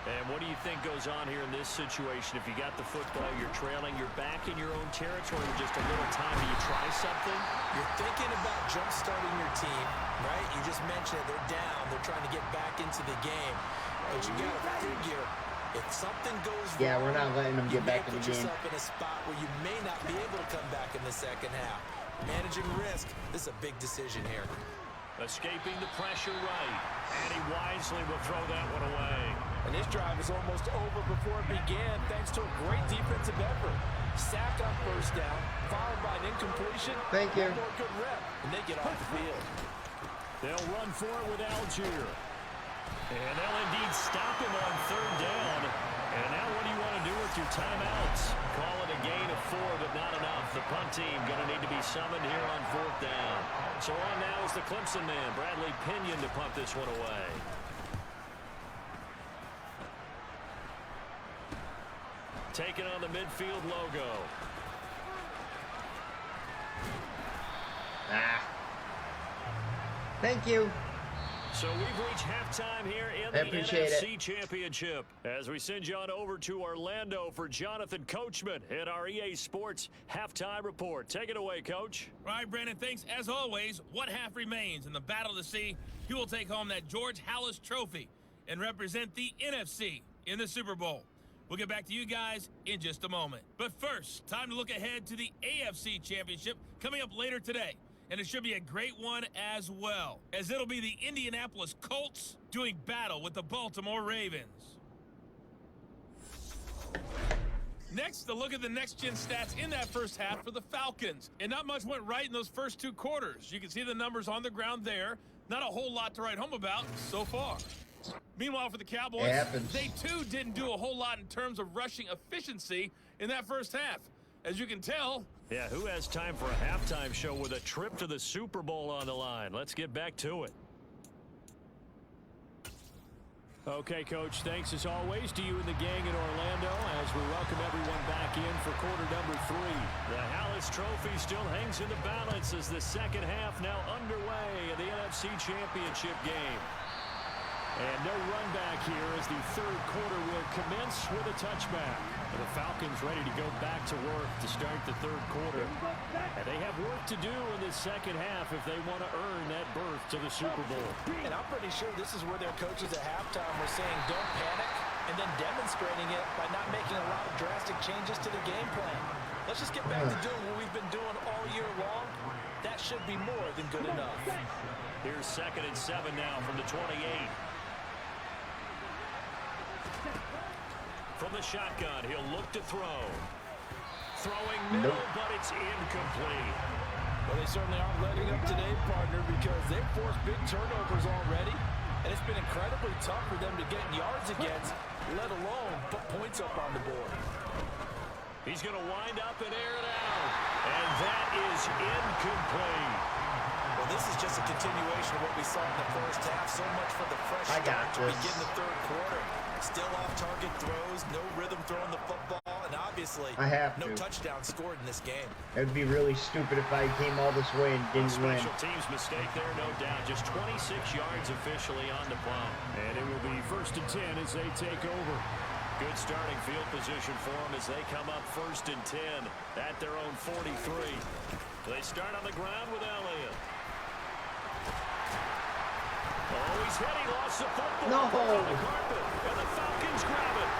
And what do you think goes on here in this situation? If you got the football, you're trailing, you're back in your own territory with just a little time. Do you try something? You're thinking about jump-starting your team, right? You just mentioned it. They're down. They're trying to get back into the game. But you got to figure, if something goes wrong, Yeah, we're not letting them get back in the you may game. put yourself in a spot where you may not be able to come back in the second half. Managing risk, this is a big decision here. Escaping the pressure right. And he wisely will throw that one away. And this drive is almost over before it began thanks to a great defensive effort. Sack on first down, followed by an incompletion. Thank you. One more good rep, and they get off the field. They'll run for it with Algier. And they'll indeed stop him on third down. And now what do you want to do with your timeouts? Call it a gain of 4, but not enough. The punt team going to need to be summoned here on fourth down. So on now is the Clemson man, Bradley Pinion, to punt this one away. Taking on the midfield logo. Thank you. So we've reached halftime here in I the appreciate NFC Championship as we send you on over to Orlando for Jonathan Coachman at our EA Sports Halftime Report. Take it away, Coach. All right, Brandon, thanks. As always, one half remains in the Battle of the Sea. He will take home that George Halas Trophy and represent the NFC in the Super Bowl. We'll get back to you guys in just a moment. But first, time to look ahead to the AFC Championship coming up later today. And it should be a great one as well, as it'll be the Indianapolis Colts doing battle with the Baltimore Ravens. Next, a look at the next-gen stats in that first half for the Falcons. And not much went right in those first two quarters. You can see the numbers on the ground there. Not a whole lot to write home about so far. Meanwhile, for the Cowboys, they too didn't do a whole lot in terms of rushing efficiency in that first half. As you can tell, yeah, who has time for a halftime show with a trip to the Super Bowl on the line? Let's get back to it. Okay, Coach, thanks as always to you and the gang in Orlando as we welcome everyone back in for quarter number 3. The Halas Trophy still hangs in the balance as the second half now underway in the NFC Championship game. And no run back here as the third quarter will commence with a touchback. The Falcons ready to go back to work to start the third quarter. And they have work to do in the second half if they want to earn that berth to the Super Bowl. And I'm pretty sure this is where their coaches at halftime were saying don't panic, and then demonstrating it by not making a lot of drastic changes to the game plan. Let's just get back to doing what we've been doing all year long. That should be more than good enough. Here's 2nd and 7 now from the 28. From the shotgun, he'll look to throw. Throwing middle, but it's incomplete. Well, they certainly aren't letting up today, partner, because they've forced big turnovers already, and it's been incredibly tough for them to get yards against, let alone put points up on the board. He's going to wind up and air it out, and that is incomplete. Well, this is just a continuation of what we saw in the first half. So much for the fresh start to begin the third quarter. Still off-target throws, no rhythm throwing the football, and obviously no touchdown scored in this game. It would be really stupid if I came all this way and didn't win. Special teams mistake there, no doubt. Just 26 yards officially on the punt. And it will be 1st and 10 as they take over. Good starting field position for them as they come up 1st and 10 at their own 43. They start on the ground with Elliott. Oh, he's hit. He lost the football on the carpet. And the Falcons grab it.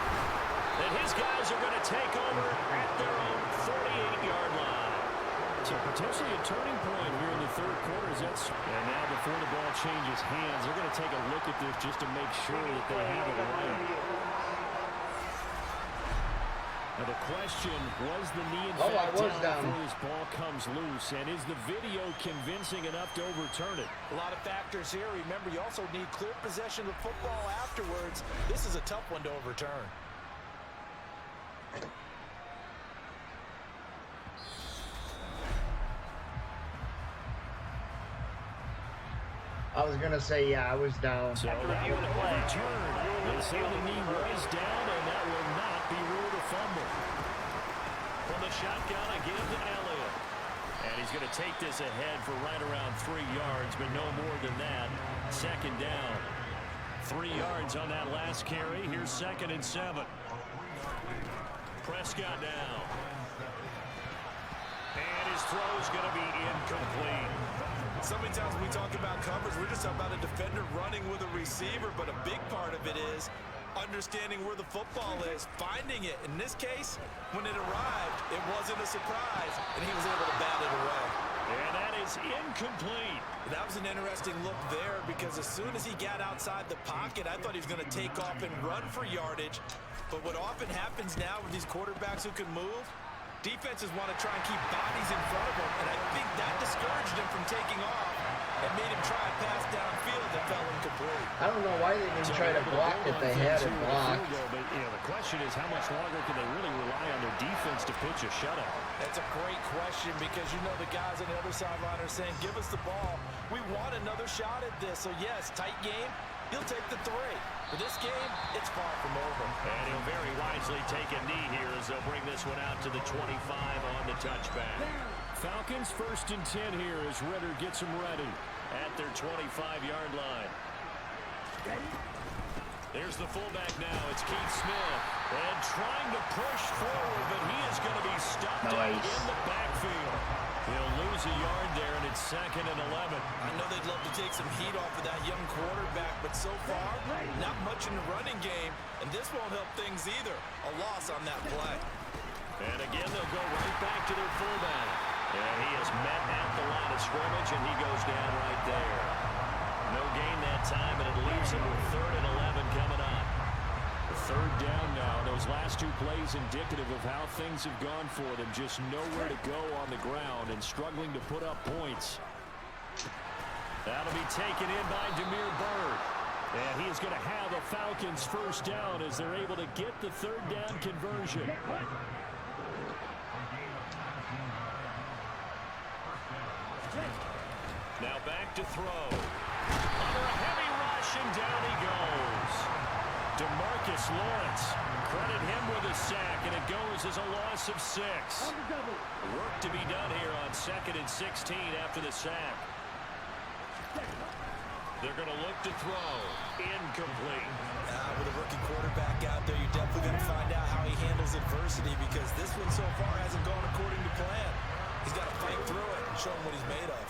And his guys are going to take over at their own 48-yard line. So potentially a turning point here in the third quarter. And now before the ball changes hands, they're going to take a look at this just to make sure that they have it right. Now the question, was the knee in fact down before this ball comes loose? And is the video convincing enough to overturn it? A lot of factors here. Remember, you also need clear possession of the football afterwards. This is a tough one to overturn. was gonna say, yeah, I was down. So that one overturned. They say the knee was down, and that will not be ruled a fumble. From the shotgun, again to Elliott. And he's going to take this ahead for right around 3 yards, but no more than that. Second down. 3 yards on that last carry. Here's 2nd and 7. Prescott now. And his throw is going to be incomplete. So many times when we talk about coverage, we're just talking about a defender running with a receiver, but a big part of it is understanding where the football is, finding it. In this case, when it arrived, it wasn't a surprise, and he was able to bat it away. And that is incomplete. That was an interesting look there because as soon as he got outside the pocket, I thought he was going to take off and run for yardage. But what often happens now with these quarterbacks who can move, defenses want to try and keep bodies in front of them, and I think that discouraged him from taking off and made him try a pass downfield that fell incomplete. I don't know why they didn't try to block it. They had it blocked. But the question is, how much longer can they really rely on their defense to pitch a shutout? That's a great question because you know the guys on the other sideline are saying, give us the ball. We want another shot at this. So, yes, tight game. He'll take the 3. But this game, it's far from over. And he'll very wisely take a knee here as they'll bring this one out to the 25 on the touchback. Falcons 1st and 10 here as Ridder gets them ready at their 25-yard line. There's the fullback now. It's Keith Smith. And trying to push forward, but he is going to be stuffed in the backfield. He'll lose a yard there, and it's 2nd and 11. I know they'd love to take some heat off of that young quarterback, but so far, not much in the running game, and this won't help things either. A loss on that play. And again, they'll go right back to their fullback. And he is met at the line of scrimmage, and he goes down right there. No gain that time, and it leaves him with 3rd and 11 coming up. 3rd down now. Those last 2 plays indicative of how things have gone for them. Just nowhere to go on the ground and struggling to put up points. That'll be taken in by Damiere Byrd. And he is going to have a Falcons 1st down as they're able to get the 3rd down conversion. Now back to throw. Under a heavy rush, and down he goes. DeMarcus Lawrence, credit him with a sack, and it goes as a loss of 6. Work to be done here on 2nd and 16 after the sack. They're going to look to throw. Incomplete. With a rookie quarterback out there, you're definitely going to find out how he handles adversity because this one so far hasn't gone according to plan. He's got to fight through it and show him what he's made of.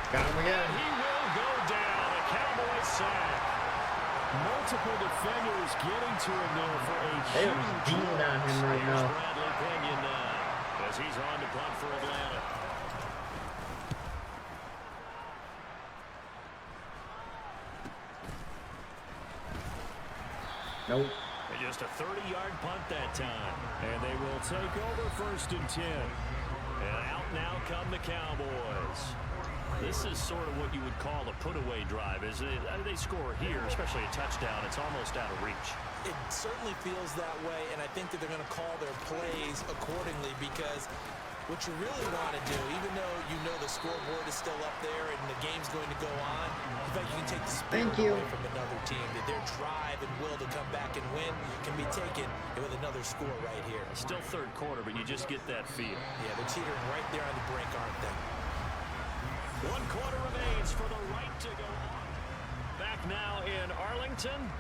Got him again. He will go down. A Cowboys sack. Multiple defenders getting to him there for a They are beating on him right now. Bradley Pinion now as he's on to punt for Atlanta. Nope. And just a 30-yard punt that time. And they will take over 1st and 10. And out now come the Cowboys. This is sort of what you would call a put-away drive, isn't it? I mean, they score here, especially a touchdown. It's almost out of reach. It certainly feels that way, and I think that they're going to call their plays accordingly because what you really want to do, even though you know the scoreboard is still up there and the game's going to go on, in fact, you can take the spirit away from another team. That their drive and will to come back and win can be taken with another score right here. Still 3rd quarter, but you just get that feel. Yeah, they're teetering right there on the brink, aren't they? 1 quarter remains for the right to go on. Back now in Arlington.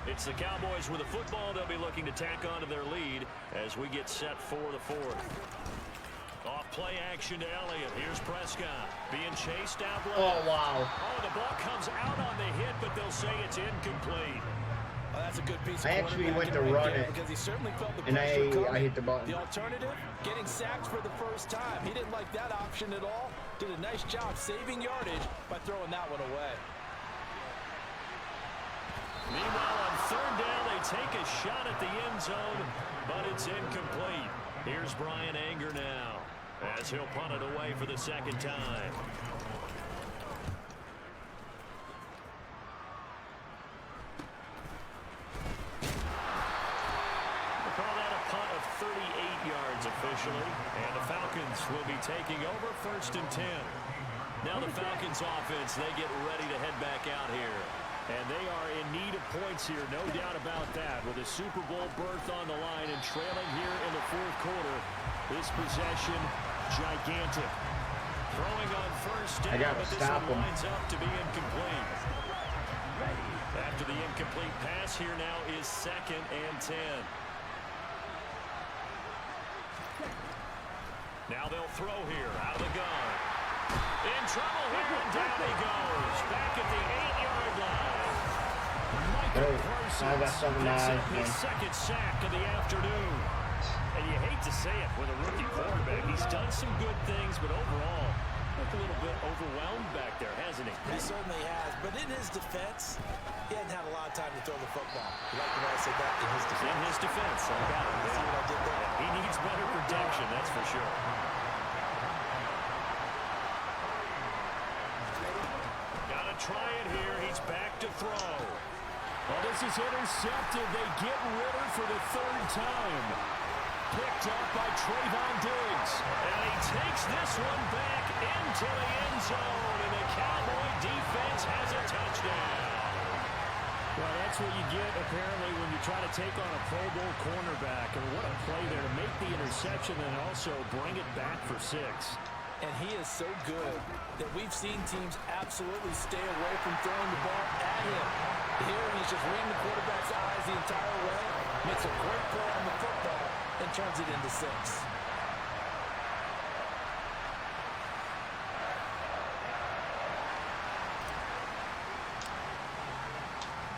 It's the Cowboys with the football. They'll be looking to tack onto their lead as we get set for the 4th. Off play action to Elliott. Here's Prescott being chased out low. Oh, wow. Oh, the ball comes out on the hit, but they'll say it's incomplete. Oh, that's a good piece of I actually went to run it, because he certainly felt the and pressure coming. I hit the button. The alternative, getting sacked for the first time. He didn't like that option at all. Did a nice job saving yardage by throwing that one away. Meanwhile, on 3rd down, they take a shot at the end zone, but it's incomplete. Here's Brian Anger now as he'll punt it away for the 2nd time. Call that a punt of 38 yards officially, and the Falcons will be taking over 1st and 10. Now the Falcons offense, they get ready to head back out here. And they are in need of points here, no doubt about that. With a Super Bowl berth on the line and trailing here in the fourth quarter, this possession, gigantic. Throwing on first down, but this one lines up to be incomplete. After the incomplete pass, here now is 2nd and 10. Now they'll throw here, out of the gun. In trouble here, and down he goes. Back at the 8-yard line. Michael Parsons picks up his 2nd sack of the afternoon. And you hate to say it with a rookie quarterback. He's done some good things, but overall, look a little bit overwhelmed back there, hasn't he? He certainly has, but in his defense, he hasn't had a lot of time to throw the football. You like the way I said that? In his defense. In his defense, I got it. See what I did there? He needs better protection, that's for sure. Got to try it here. He's back to throw. Well, this is intercepted. They get Ritter for the 3rd time. Picked up by Trayvon Diggs. And he takes this one back into the end zone. And the Cowboy defense has a touchdown. Well, that's what you get, apparently, when you try to take on a Pro Bowl cornerback. And what a play there to make the interception and also bring it back for 6. And he is so good that we've seen teams absolutely stay away from throwing the ball at him. Here, he's just reading the quarterback's eyes the entire way. Makes a great play on the football and turns it into 6.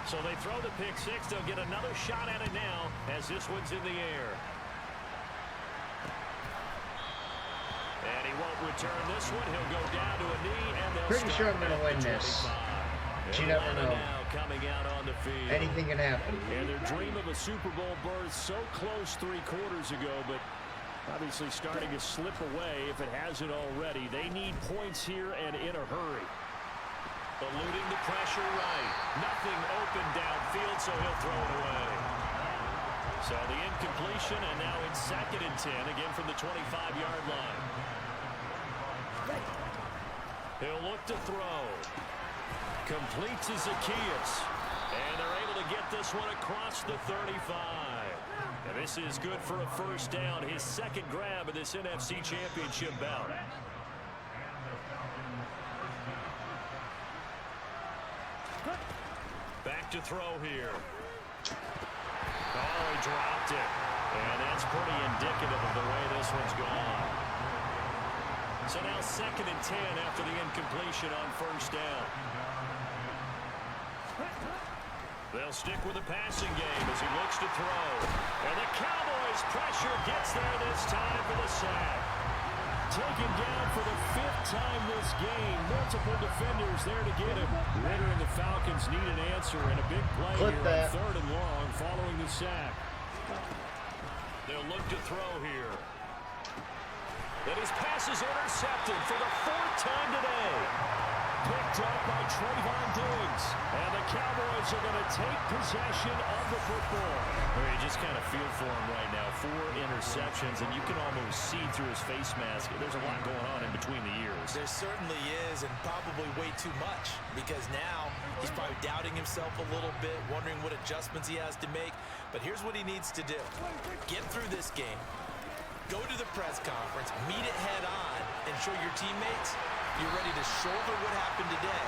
So they throw the pick 6. They'll get another shot at it now as this one's in the air. And he won't return this one. He'll go down to a knee, and they'll Pretty sure I'm going to win this. But you never know. Coming out on the field. Anything can happen. And their dream of a Super Bowl berth so close 3 quarters ago, but obviously starting to slip away if it hasn't already. They need points here and in a hurry. Eluding the pressure right. Nothing open downfield, so he'll throw it away. So the incompletion, and now it's 2nd and 10, again from the 25-yard line. He'll look to throw. Completes to Zacchaeus. And they're able to get this one across the 35. And this is good for a 1st down. His 2nd grab of this NFC Championship bout. Back to throw here. Oh, he dropped it. And that's pretty indicative of the way this one's gone. So now 2nd and 10 after the incompletion on 1st down. They'll stick with the passing game as he looks to throw. And the Cowboys' pressure gets there this time for the sack. Taken down for the 5th time this game. Multiple defenders there to get him. Ritter and the Falcons need an answer and a big play here on 3rd and long following the sack. They'll look to throw here. And his pass is intercepted for the 4th time today. Picked up by Trayvon Diggs. And the Cowboys are going to take possession of the football. You just kind of feel for him right now. 4 interceptions, and you can almost see through his face mask. There's a lot going on in between the ears. There certainly is, and probably way too much, because now he's probably doubting himself a little bit, wondering what adjustments he has to make. But here's what he needs to do. Get through this game. Go to the press conference, meet it head on, and show your teammates you're ready to shoulder what happened today,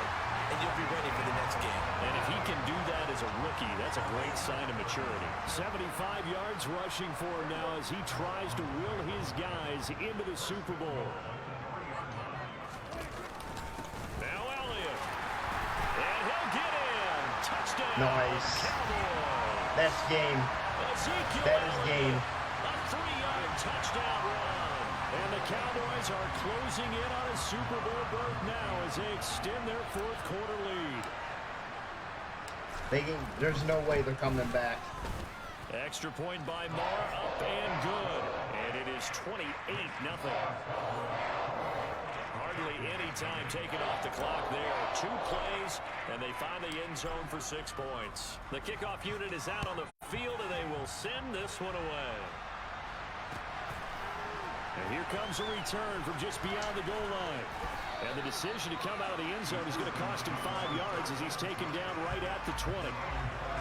and you'll be ready for the next game. And if he can do that as a rookie, that's a great sign of maturity. 75 yards rushing for him now as he tries to will his guys into the Super Bowl. Now Elliott. And he'll get in. Touchdown. Nice. Cowboys. That's game. That is game. A 3-yard touchdown run. And the Cowboys are closing in on a Super Bowl berth now as they extend their 4th quarter lead. There's no way they're coming back. Extra point by Marr, up and good. And it is 28-0. Hardly any time taken off the clock there. 2 plays, and they find the end zone for 6 points. The kickoff unit is out on the field, and they will send this one away. And here comes a return from just beyond the goal line. And the decision to come out of the end zone is going to cost him 5 yards as he's taken down right at the 20.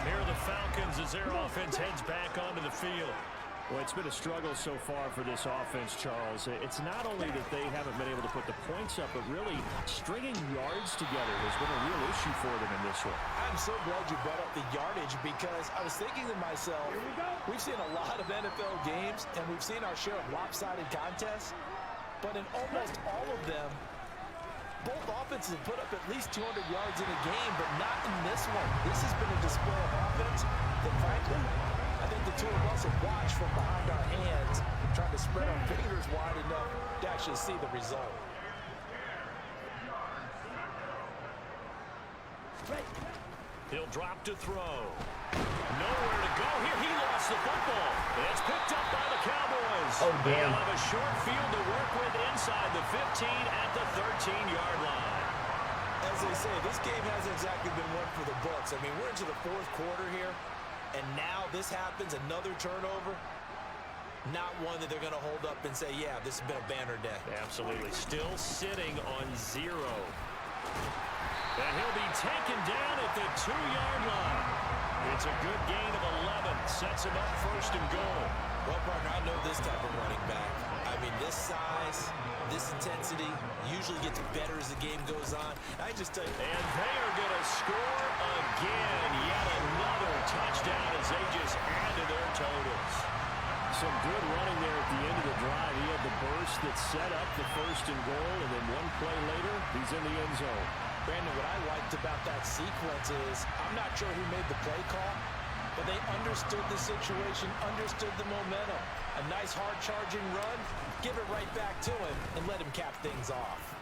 Here are the Falcons as their offense heads back onto the field. Well, it's been a struggle so far for this offense, Charles. It's not only that they haven't been able to put the points up, but really stringing yards together has been a real issue for them in this one. I'm so glad you brought up the yardage because I was thinking to myself, we've seen a lot of NFL games and we've seen our share of lopsided contests, but in almost all of them, both offenses have put up at least 200 yards in a game, but not in this one. This has been a display of offense that, frankly, I think the two of us have watched from behind our hands, trying to spread our fingers wide enough to actually see the result. He'll drop to throw. Nowhere to go here. He lost the football. It's picked up by the Cowboys. Oh, damn. They'll have a short field to work with inside the 15 at the 13-yard line. As they say, this game hasn't exactly been one for the books. I mean, we're into the fourth quarter here, and now this happens, another turnover. Not one that they're going to hold up and say, yeah, this has been a banner day. Absolutely. Still sitting on 0. And he'll be taken down at the 2-yard line. It's a good gain of 11. Sets him up first and goal. Well, partner, I know this type of running back. I mean, this size, this intensity usually gets better as the game goes on. I just tell you. And they are going to score again. Yet another touchdown as they just add to their totals. Some good running there at the end of the drive. He had the burst that set up the first and goal, and then one play later, he's in the end zone. Brandon, what I liked about that sequence is I'm not sure who made the play call, but they understood the situation, understood the momentum. A nice hard-charging run, give it right back to him, and let him cap things off.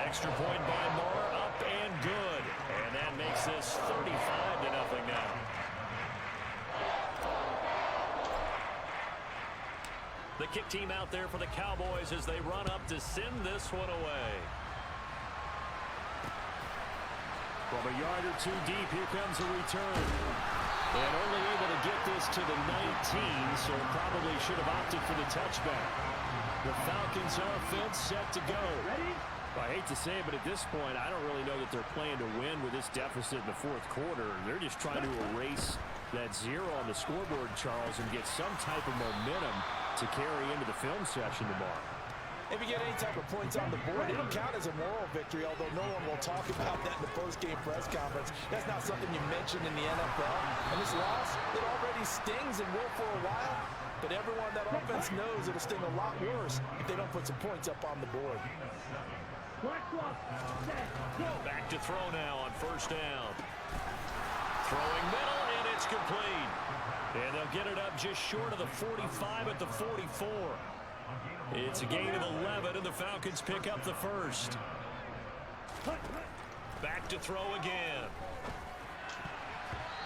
Extra point by Moore, up and good. And that makes this 35-0 now. The kick team out there for the Cowboys as they run up to send this one away. From a yard or two deep, here comes a return. And only able to get this to the 19, so probably should have opted for the touchback. The Falcons offense set to go. Well, I hate to say it, but at this point, I don't really know that they're playing to win with this deficit in the fourth quarter. They're just trying to erase that 0 on the scoreboard, Charles, and get some type of momentum to carry into the film session tomorrow. If you get any type of points on the board, it'll count as a moral victory, although no one will talk about that in the post-game press conference. That's not something you mention in the NFL. And this loss, it already stings and will for a while, but everyone that offense knows it'll sting a lot worse if they don't put some points up on the board. Back to throw now on first down. Throwing middle, and it's complete. And they'll get it up just short of the 45 at the 44. It's a gain of 11, and the Falcons pick up the first. Back to throw again.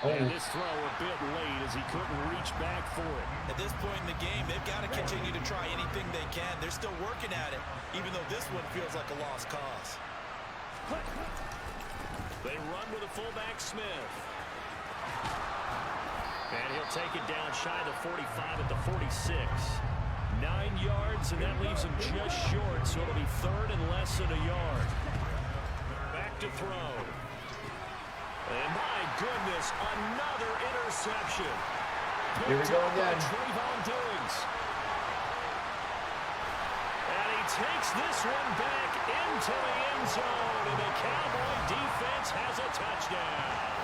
Oh. And this throw a bit late as he couldn't reach back for it. At this point in the game, they've got to continue to try anything they can. They're still working at it, even though this one feels like a lost cause. They run with a fullback, Smith. And he'll take it down shy of the 45 at the 46. 9 yards, and that leaves him just short, so it'll be third and less than a yard. Back to throw. And my goodness, another interception. Here we go again. Trayvon Diggs. And he takes this one back into the end zone, and the Cowboy defense has a touchdown.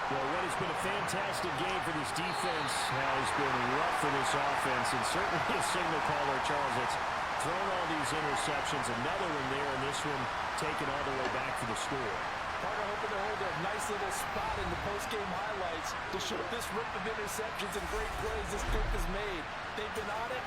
Well, what has been a fantastic game for this defense has been rough for this offense, and certainly a signal caller, Charles, that's thrown all these interceptions. Another one there, and this one taken all the way back for the score. Carter hoping to hold a nice little spot in the post-game highlights to show this rip of interceptions and great plays this group has made. They've been on it.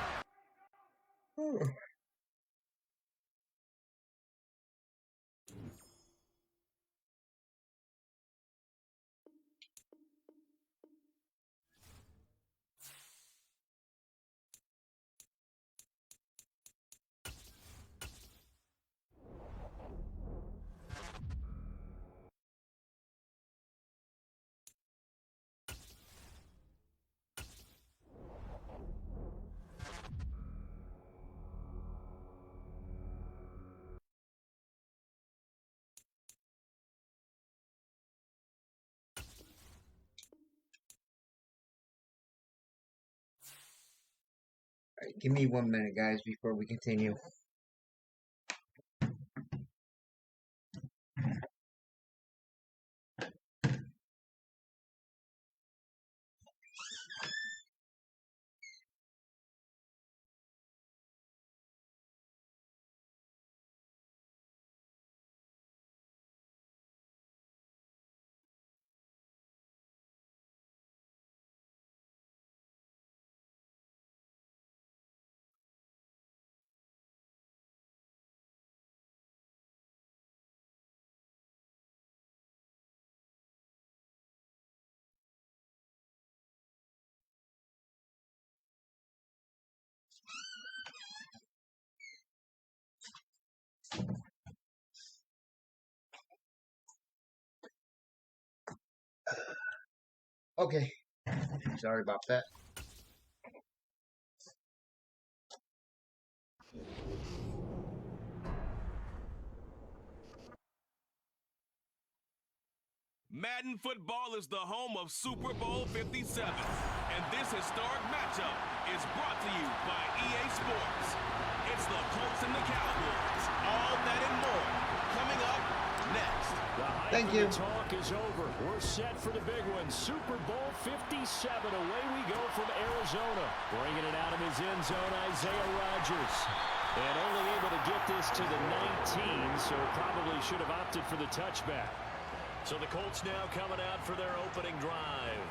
right, give me 1 minute, guys, before we continue. Okay, sorry about that. Madden Football is the home of Super Bowl 57, and this historic matchup is brought to you by EA Sports. It's the Colts and the Cowboys, all that and more, coming up next. Thank you. The talk is over. We're set for the big one. Super Bowl 57. Away we go from Arizona. Bringing it out of his end zone, Isaiah Rodgers. And only able to get this to the 19, so probably should have opted for the touchback. So the Colts now coming out for their opening drive.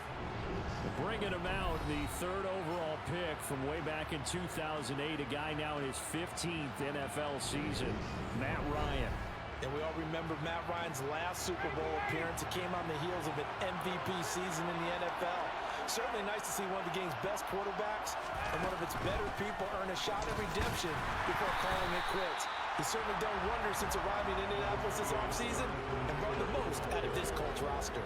Bringing him out, the third overall pick from way back in 2008. A guy now in his 15th NFL season, Matt Ryan. And we all remember Matt Ryan's last Super Bowl appearance. It came on the heels of an MVP season in the NFL. Certainly nice to see one of the game's best quarterbacks and one of its better people earn a shot at redemption before calling it quits. He's certainly done wonders since arriving in Indianapolis this offseason and brought the most out of this Colts roster.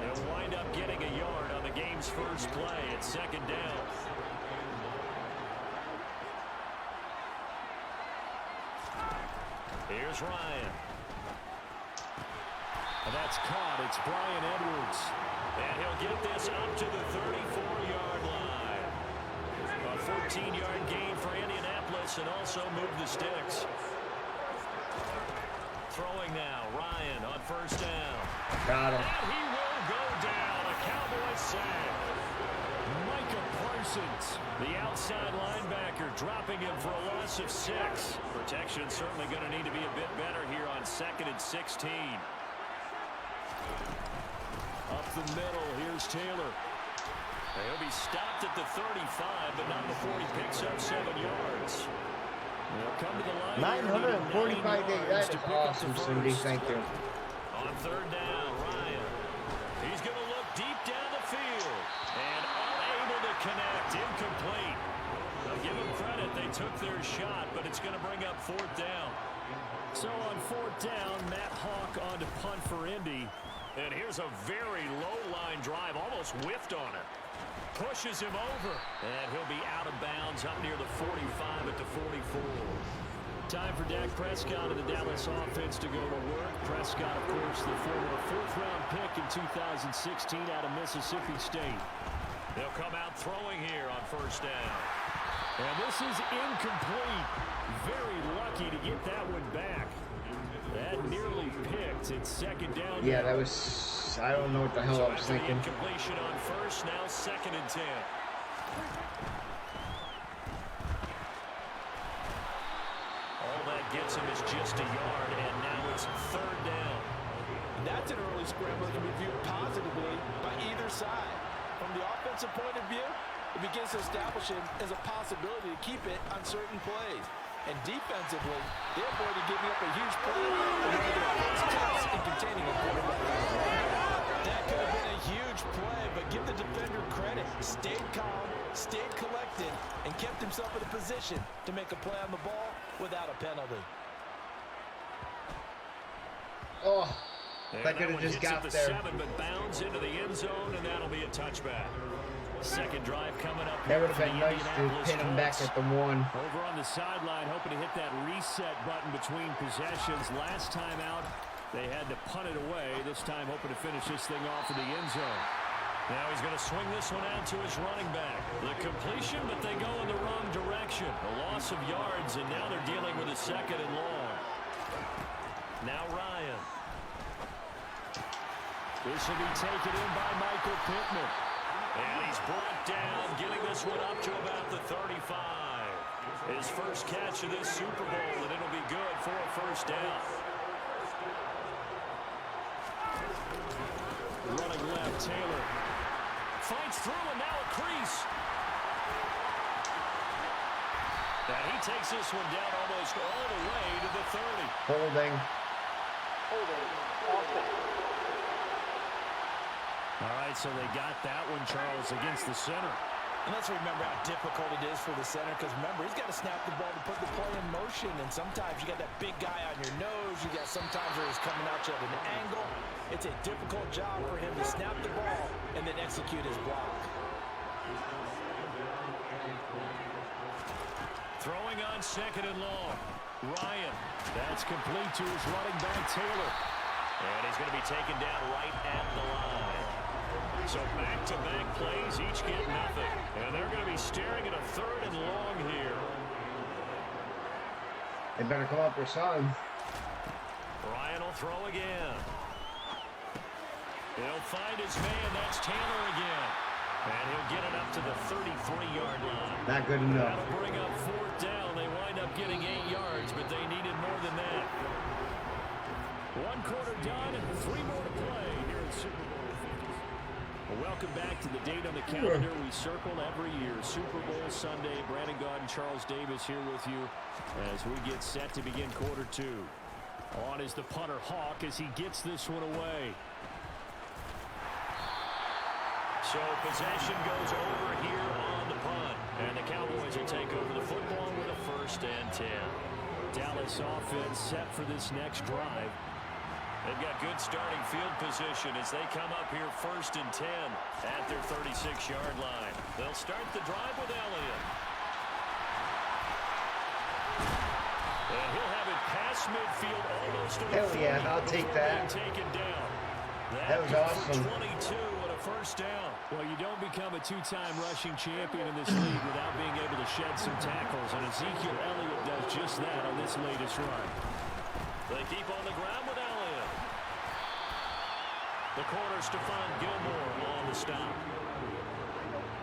He'll wind up getting a yard on the game's first play at second down. Here's Ryan. And that's caught. It's Bryan Edwards. And he'll get this up to the 34-yard line. A 14-yard gain for Indianapolis and also move the sticks. Throwing now, Ryan on first down. Got him. And he will go down. A Cowboy save. Micah Parsons, the outside linebacker, dropping him for a loss of 6. Protection certainly going to need to be a bit better here on 2nd and 16. Up the middle, here's Taylor. He'll be stopped at the 35, but not before he picks up 7 yards. They'll come to the line. 945 days. That is awesome, Cindy. Thank you. On third down, Ryan. He's going to look deep down the field. And unable to connect. Incomplete. I'll give them credit. They took their shot, but it's going to bring up 4th down. So on 4th down, Matt Hawk on to punt for Indy. And here's a very low-line drive. Almost whiffed on it. Pushes him over. And he'll be out of bounds up near the 45 at the 44. Time for Dak Prescott of the Dallas offense to go to work. Prescott, of course, the former 4th-round pick in 2016 out of Mississippi State. They'll come out throwing here on first down. And this is incomplete. Very lucky to get that one back. That nearly picked. It's second down. Yeah, that was... I don't know what the hell I was thinking. Incompletion on first, now 2nd and 10. All that gets him is just a yard, and now it's 3rd down. That's an early scramble that can be viewed positively by either side. From the offensive point of view, it begins to establish it as a possibility to keep it on certain plays. And defensively, they avoided giving up a huge play and one of their first tests in containing a quarterback. That could have been a huge play, but give the defender credit. Stayed calm, stayed collected, and kept himself in a position to make a play on the ball without a penalty. Oh, And that could have just got there. 7, but bounds into the end zone, and that'll be a touchback. Second drive coming up. That would have been nice to pin him back at the 1. Over on the sideline, hoping to hit that reset button between possessions. Last time out, they had to punt it away. This time, hoping to finish this thing off in the end zone. Now he's going to swing this one out to his running back. The completion, but they go in the wrong direction. A loss of yards, and now they're dealing with a 2nd and long. Now Ryan. This will be taken in by Michael Pittman. And he's brought down, getting this one up to about the 35. His first catch of this Super Bowl, and it'll be good for a first down. Running left, Taylor. Fights through, and now a crease. And he takes this one down almost all the way to the 30. Holding. All right, so they got that one, Charles, against the center. And let's remember how difficult it is for the center, because remember, he's got to snap the ball to put the play in motion, and sometimes you got that big guy on your nose. You got sometimes where he's coming at you at an angle. It's a difficult job for him to snap the ball and then execute his block. Throwing on 2nd and long. Ryan. That's complete to his running back, Taylor. And he's going to be taken down right at the line. So back-to-back plays, each get nothing. And they're going to be staring at a 3rd and long here. They better come up with something. Ryan will throw again. He'll find his man. That's Taylor again. And he'll get it up to the 33-yard line. Not good enough. That'll bring up 4th down. They wind up getting 8 yards, but they needed more than that. 1 quarter done and 3 more to play here at Super Bowl 50. Well, welcome back to the date on the calendar we circle every year. Super Bowl Sunday. Brandon Gaudin, Charles Davis here with you as we get set to begin quarter 2. On is the punter, Hawk, as he gets this one away. So possession goes over here on the punt. And the Cowboys will take over the football with a 1st and 10. Dallas offense set for this next drive. They've got good starting field position as they come up here 1st and 10 at their 36-yard line. They'll start the drive with Elliott. And he'll have it past midfield almost to the 40. Hell yeah, I'll take that. Taken down. That was awesome. 22 and a 1st down. Well, you don't become a 2-time rushing champion in this league without being able to shed some tackles, and Ezekiel Elliott does just that on this latest run. They keep on the ground with Elliott. The corner, Stephon Gilmore on the stop.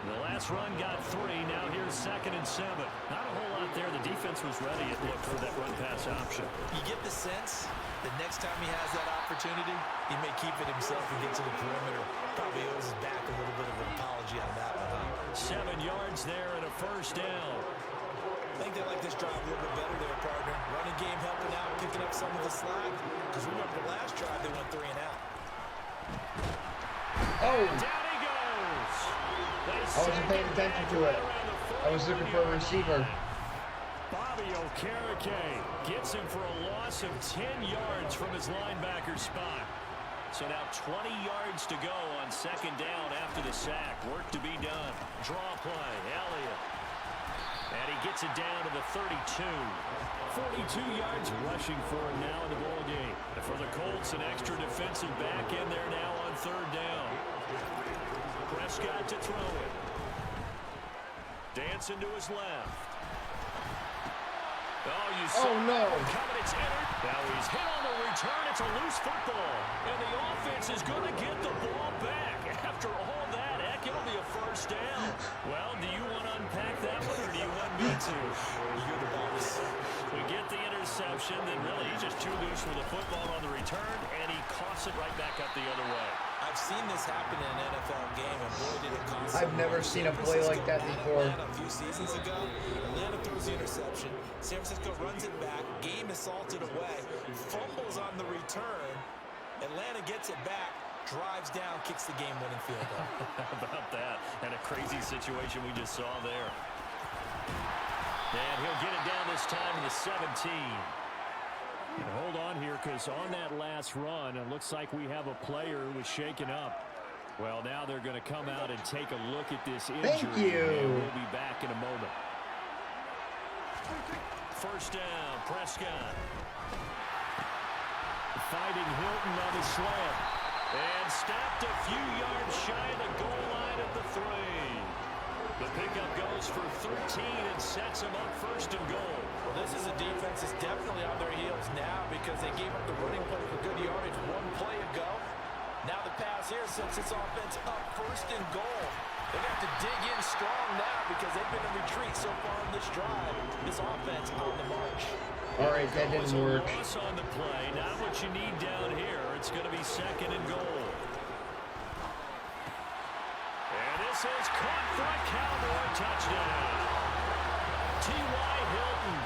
The last run got 3. Now here's 2nd and 7. Not a whole lot there. The defense was ready, it looked, for that run-pass option. You get the sense the next time he has that opportunity, he may keep it himself and get to the perimeter. Probably owes his back a little bit of an apology on that one, huh? 7 yards there and a 1st down. I think they like this drive a little bit better there, partner. Running game helping out, picking up some of the slack. Because remember, the last drive, they went 3 and out. Oh! Down he goes. I wasn't paying attention to it. I was looking for a receiver. Bobby Okereke gets him for a loss of 10 yards from his linebacker spot. So now 20 yards to go on 2nd down after the sack. Work to be done. Draw play, Elliott. And he gets it down to the 32. 42 yards rushing for him now in the ball game. And for the Colts, an extra defensive back in there now on 3rd down. Prescott to throw it. Dancing to his left. Oh, you saw no. Coming, it's entered. Now he's hit on the return. It's a loose football. And the offense is going to get the ball back. After all that, heck, it'll be a 1st down. Well, do you want to unpack that one, or do you want me to? You're the boss. We get the interception, then really he's just too loose with the football on the return, and he coughs it right back up the other way. I've seen this happen in an NFL game, and boy, did it cost. I've never seen a play like that before. A few seasons ago, Atlanta throws the interception. San Francisco runs it back. Game is salted away. Fumbles on the return. Atlanta gets it back. Drives down, kicks the game-winning field goal. How about that? And a crazy situation we just saw there. And he'll get it down this time to the 17. And hold on here, because on that last run, it looks like we have a player who was shaken up. Well, now they're going to come out and take a look at this injury. Thank you. And we'll be back in a moment. 1st down, Prescott. Fighting Hilton on the slant. And stopped a few yards shy of the goal line at the 3. The pickup goes for 13 and sets them up first and goal. Well, this is a defense that's definitely on their heels now because they gave up the running play for good yardage one play ago. Now the pass here sets this offense up first and goal. They have to dig in strong now because they've been in retreat so far in this drive. This offense on the march. All right, that didn't work. Loss on the play. Not what you need down here. It's going to be second and goal. And this is caught for a Cowboy touchdown. T.Y. Hilton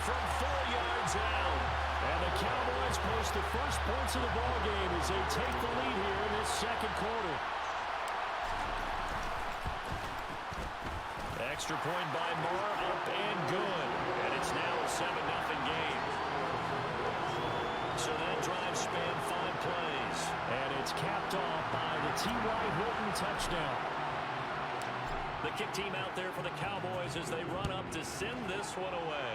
from 4 yards out. And the Cowboys post the first points of the ball game as they take the lead here in this second quarter. Extra point by Moore, up and good. And it's now a 7-0 game. So that drive spanned 5 plays. And it's capped off by the T.Y. Hilton touchdown. The kick team out there for the Cowboys as they run up to send this one away.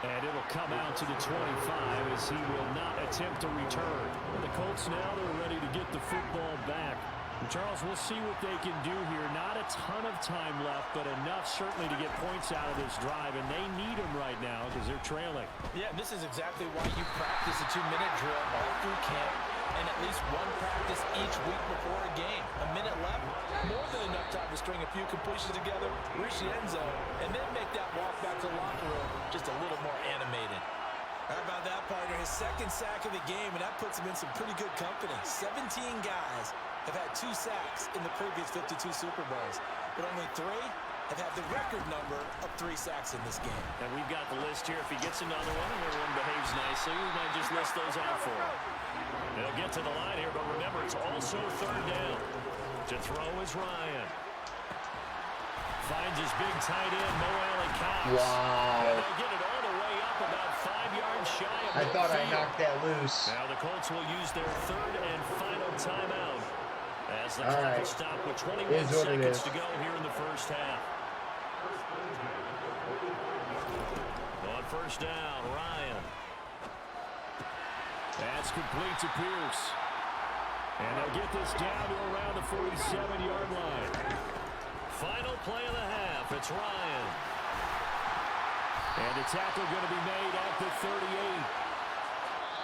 And it'll come out to the 25 as he will not attempt to return. And the Colts now, they're ready to get the football back. And Charles, we'll see what they can do here. Not a ton of time left, but enough certainly to get points out of this drive. And they need them right now because they're trailing. Yeah, this is exactly why you practice a 2-minute drill all through camp and at least one practice each week before a game. A minute left, more than enough time to string a few completions together, reach the end zone, and then make that walk back to the locker room just a little more animated. How about that, partner? His second sack of the game, and that puts him in some pretty good company. 17 guys have had 2 sacks in the previous 52 Super Bowls, but only 3 have had the record number of 3 sacks in this game. And we've got the list here. If he gets another one and everyone behaves nicely, we might just list those out for him. They'll get to the line here, but remember, it's also third down. To throw is Ryan. Finds his big tight end, Mo Alley-Cox. Wow. And they'll get it all the way up about 5 yards shy of I thought I midfield. knocked that loose. Now the Colts will use their third and final timeout as the clock will stop with 21 seconds to go here in the first half. On first down, Ryan. That's complete to Pierce. And they'll get this down to around the 47-yard line. Final play of the half. It's Ryan. And the tackle going to be made at the 38.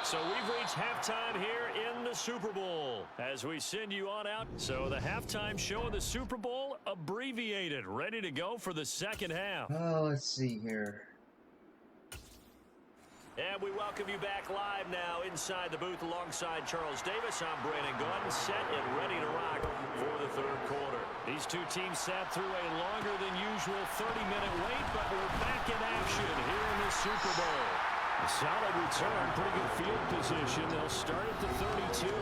So we've reached halftime here in the Super Bowl as we send you on out. So the halftime show of the Super Bowl abbreviated, ready to go for the second half. Oh, let's see here. And we welcome you back live now inside the booth alongside Charles Davis. I'm Brandon Gaudin, set and ready to rock for the third quarter. These two teams sat through a longer than usual 30-minute wait, but we're back in action here in the Super Bowl. A solid return, pretty good field position. They'll start at the 32.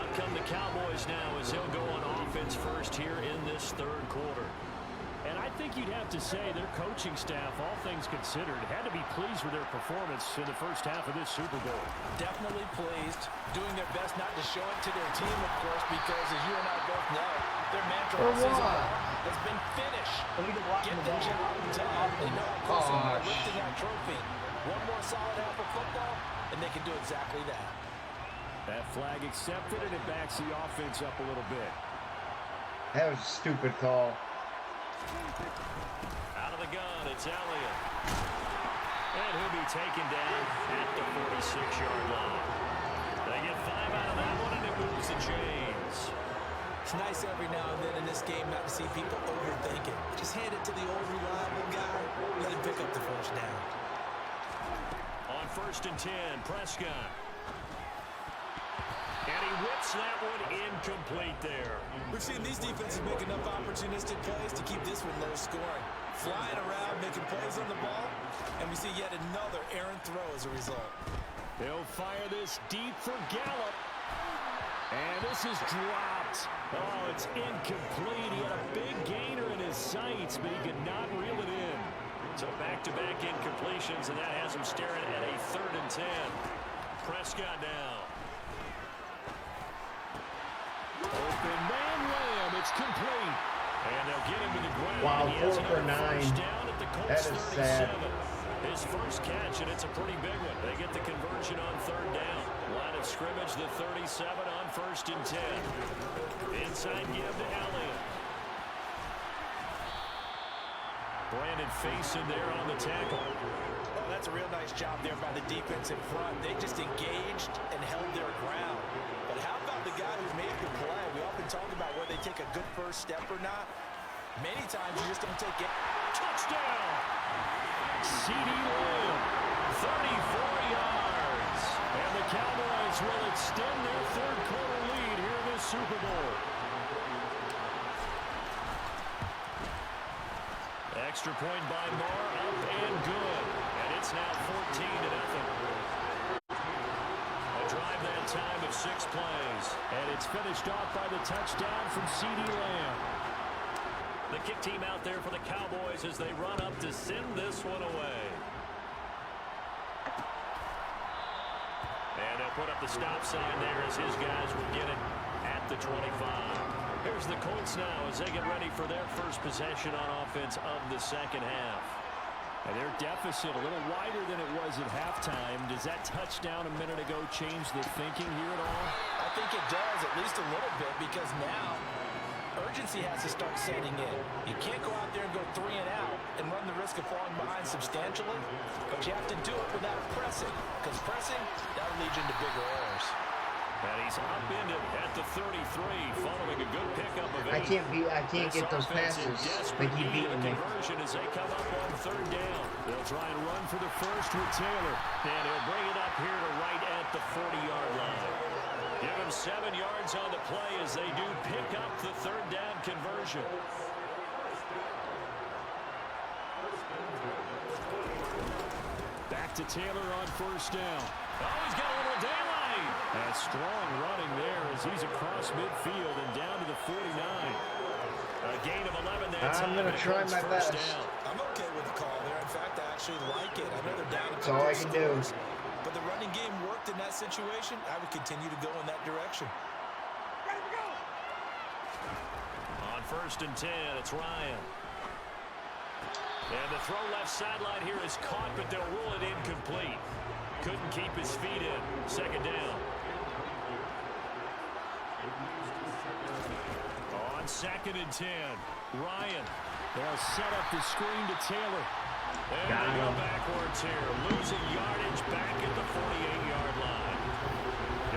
Out come the Cowboys now as they'll go on offense first here in this third quarter. And I think you'd have to say their coaching staff, all things considered, had to be pleased with their performance in the first half of this Super Bowl. Definitely pleased, doing their best not to show it to their team, of course, because as you and I both know, their mantra all season long has been finish. Get the job done. They know how close they are lifting that trophy. One more solid half of football, and they can do exactly that. That flag accepted, and it backs the offense up a little bit. That was a stupid call. Out of the gun, it's Elliott. And he'll be taken down at the 46-yard line. They get 5 out of that one, and it moves the chains. It's nice every now and then in this game not to see people overthink it. Just hand it to the old reliable guy, let him pick up the first down. On first and 10, Prescott. And he whips that one incomplete there. We've seen these defenses make enough opportunistic plays to keep this one low scoring. Flying around, making plays on the ball, and we see yet another errant throw as a result. He'll fire this deep for Gallup. And this is dropped. Oh, it's incomplete. He had a big gainer in his sights, but he could not reel it in. So back-to-back incompletions, and that has him staring at a 3rd and 10. Prescott down. Open man Lamb, it's complete. And they'll get him to the ground. Wow, He has 4 for another 9. first down at the Colts That is 37. sad. His first catch, and it's a pretty big one. They get the conversion. conversion on third down. Line of scrimmage, the 37 on 1st and 10. Inside give to Elliott. Brandon Facyson there on the tackle. Oh, that's a real nice job there by the defense in front. They just engaged and held their ground. But how about the guy who made the play? We often talk about whether they take a good first step or not. Many times you just don't take it. Touchdown! CeeDee Lamb, 34 yards. And the Cowboys will extend their third quarter lead here in the Super Bowl. Extra point by Moore, up and good. And it's now 14-0. A drive that time of 6 plays. And it's finished off by the touchdown from CeeDee Lamb. The kick team out there for the Cowboys as they run up to send this one away. And they'll put up the stop sign there as his guys will get it at the 25. Here's the Colts now as they get ready for their first possession on offense of the second half. And their deficit a little wider than it was at halftime. Does that touchdown a minute ago change the thinking here at all? I think it does, at least a little bit, because now urgency has to start setting in. You can't go out there and go 3 and out and run the risk of falling behind substantially, but you have to do it without pressing, because pressing, that'll lead you into bigger errors. And he's upended at the 33 following a good pickup of 8. I can't get those passes. They keep beating me. Conversion as they come up on third down. They'll try and run for the first with Taylor. And he'll bring it up here to right at the 40-yard line. Give him 7 yards on the play as they do pick up the third down conversion. Back to Taylor on first down. Oh, he's got a little daylight. And strong running there as he's across midfield and down to the 49. A gain of 11 that I'm time. going to try my best. I'm okay with the call there. In fact, I actually like it. I know they're down a That's all I couple can do. scores, but the running game worked in that situation. I would continue to go in that direction. On 1st and 10, it's Ryan. And the throw left sideline here is caught, but they'll rule it incomplete. Couldn't keep his feet in. Second down. On 2nd and 10, Ryan. They'll set up the screen to Taylor. And they go backwards here. Losing yardage back at the 48-yard line.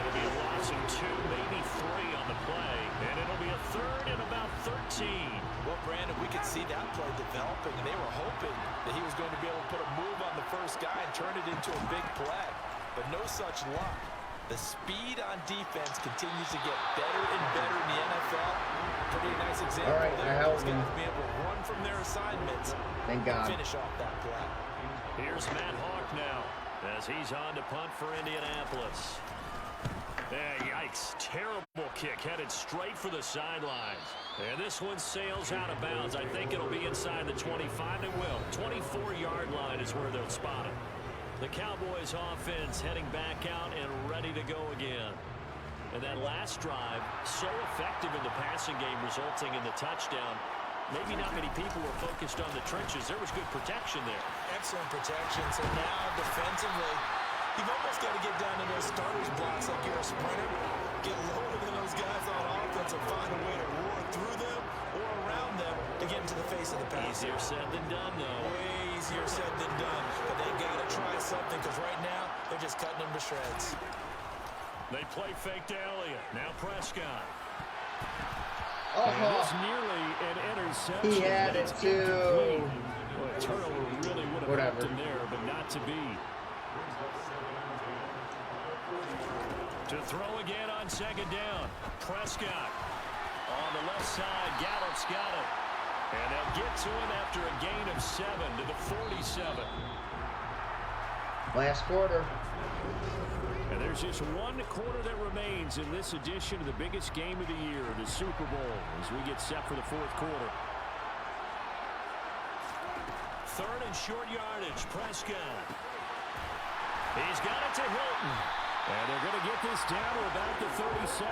It'll be a loss of 2, maybe 3 on the play. And it'll be a third and about 13. Well, Brandon, we could see that play developing, and they were hoping that he was going to be able to put a move on the first guy and turn it into a big play. But no such luck. The speed on defense continues to get better and better in the NFL. Pretty nice example All right, there. I helped Those guys him. be able to run from their assignments Thank and God. finish off that play. Here's Matt Hawk now as he's on to punt for Indianapolis. Yikes. Terrible kick headed straight for the sidelines. And this one sails out of bounds. I think it'll be inside the 25. It will. 24-yard line is where they'll spot it. The Cowboys offense heading back out and ready to go again. And that last drive, so effective in the passing game, resulting in the touchdown. Maybe not many people were focused on the trenches. There was good protection there. Excellent protection. So now defensively, you've almost got to get down to those starters blocks like you're a sprinter. Get lower than those guys on offense and find a way to roar through them or around them to get into the face of the pass. Easier said than done, though. Way easier said than done. But they got to try something because right now they're just cutting them to shreds. They play fake to Elliott. Now Prescott. And it's nearly an interception. He had It's it too. Well, a turnover really would have helped him there, but not to be. To throw again on 2nd down. Prescott on the left side. Gallup's got it. And they'll get to him after a gain of 7 to the 47. Last quarter. And there's just one quarter that remains in this edition of the biggest game of the year, the Super Bowl, as we get set for the 4th quarter. 3rd and short yardage. Prescott. He's got it to Hilton. And they're going to get this down to about the 37.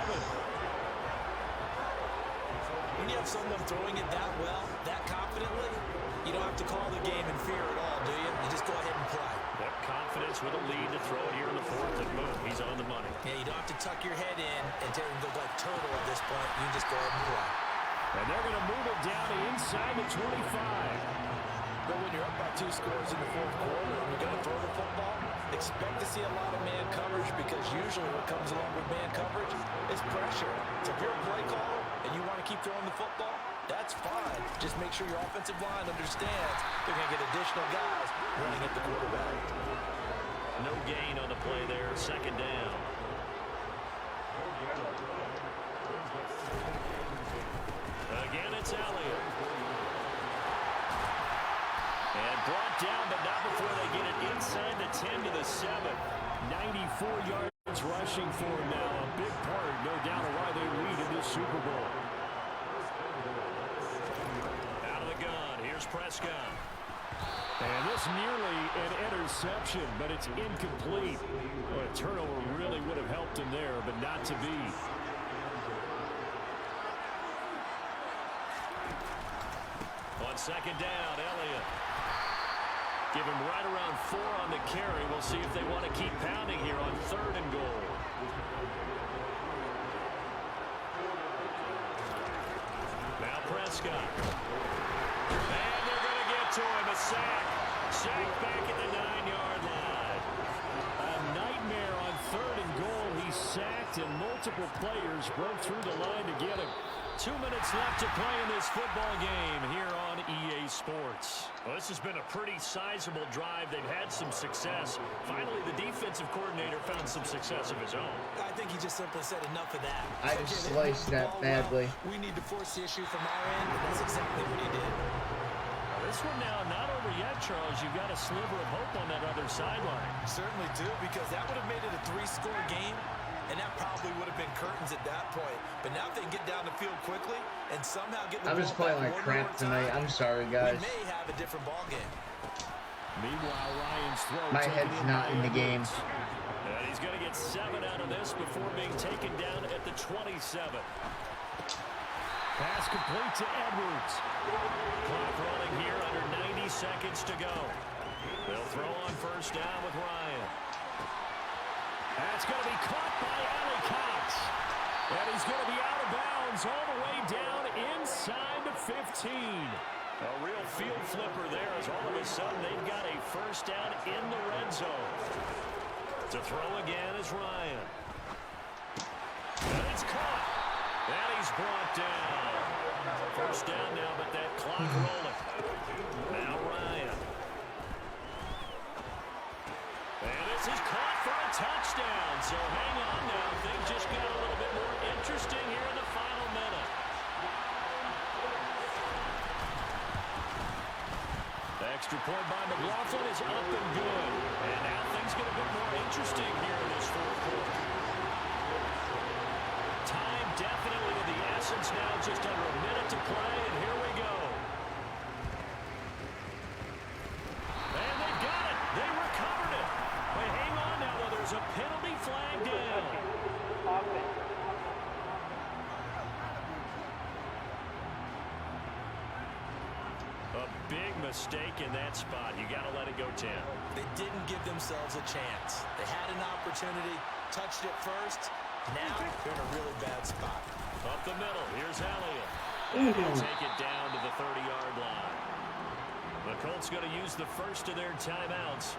When you have someone throwing it that well, that confidently, you don't have to call the game in fear at all, do you? You just go ahead and play. Yep, confidence with a lead to throw it here in the 4th tuck your head in and look like turtle at this point. You just go ahead and play. And they're going to move it down inside the 25. But when you're up by 2 scores in the fourth quarter and you're going to throw the football, expect to see a lot of man coverage, because usually what comes along with man coverage is pressure. So if you're a play caller and you want to keep throwing the football, that's fine. Just make sure your offensive line understands they're going to get additional guys running at the quarterback. No gain on the play there. Second down. Again, it's Elliott. And brought down, but not before they get it inside the 10 to the 7. 94 yards rushing for him now. A big part, no doubt, of why they lead in this Super Bowl. Out of the gun, here's Prescott. And this nearly an interception, but it's incomplete. Well, a turnover really would have helped him there, but not to be. On second down, Elliott. Give him right around 4 on the carry. We'll see if they want to keep pounding here on 3rd and goal. Now Prescott. And they're going to get to him. A sack. Sack back at the 9-yard line. A nightmare on 3rd and goal. He sacked, and multiple players broke through the line to get him. 2 minutes left to play in this football game here on EA Sports. Well, this has been a pretty sizable drive. They've had some success. Finally, the defensive coordinator found some success of his own. I think he just simply said enough of that. I just sliced that badly. We need to force the issue from our end, and that's exactly what he did. This one now not over yet, Charles. You've got a sliver of hope on that other sideline. Certainly do, because that would have made it a 3-score game, and that probably would have been curtains at that point. But now if they can get down the field quickly and somehow get the I'm ball just playing back like one crap more tonight. time, I'm sorry, guys. we may have a different ball game. Meanwhile, Ryan's throw. My head's not in the game. And he's going to get 7 out of this before being taken down at the 27. Pass complete to Edwards. Clock running here under 90 seconds to go. They'll throw on first down with Ryan. That's going to be caught by Allie Cox. And he's going to be out of bounds all the way down inside the 15. A real field flipper there, as all of a sudden they've got a first down in the red zone. To throw again is Ryan. And it's caught. And he's brought down. First down now, but that clock rolling. Now Ryan. And this is caught for a touchdown. So hang on now. Things just got a little bit more interesting here in the final minute. The extra point by McLaughlin is up and good. And now things get a bit more interesting here in this fourth quarter. Time definitely of the essence now, just under a minute to play, and here we go. And they got it. They recovered it. But hang on now, though. There's a penalty flag down. A big mistake in that spot. You got to let it go, Tim. They didn't give themselves a chance. They had an opportunity, touched it first. Now they're in a really bad spot. Up the middle, here's Elliott. And he'll take it down to the 30-yard line. The Colts going to use the first of their timeouts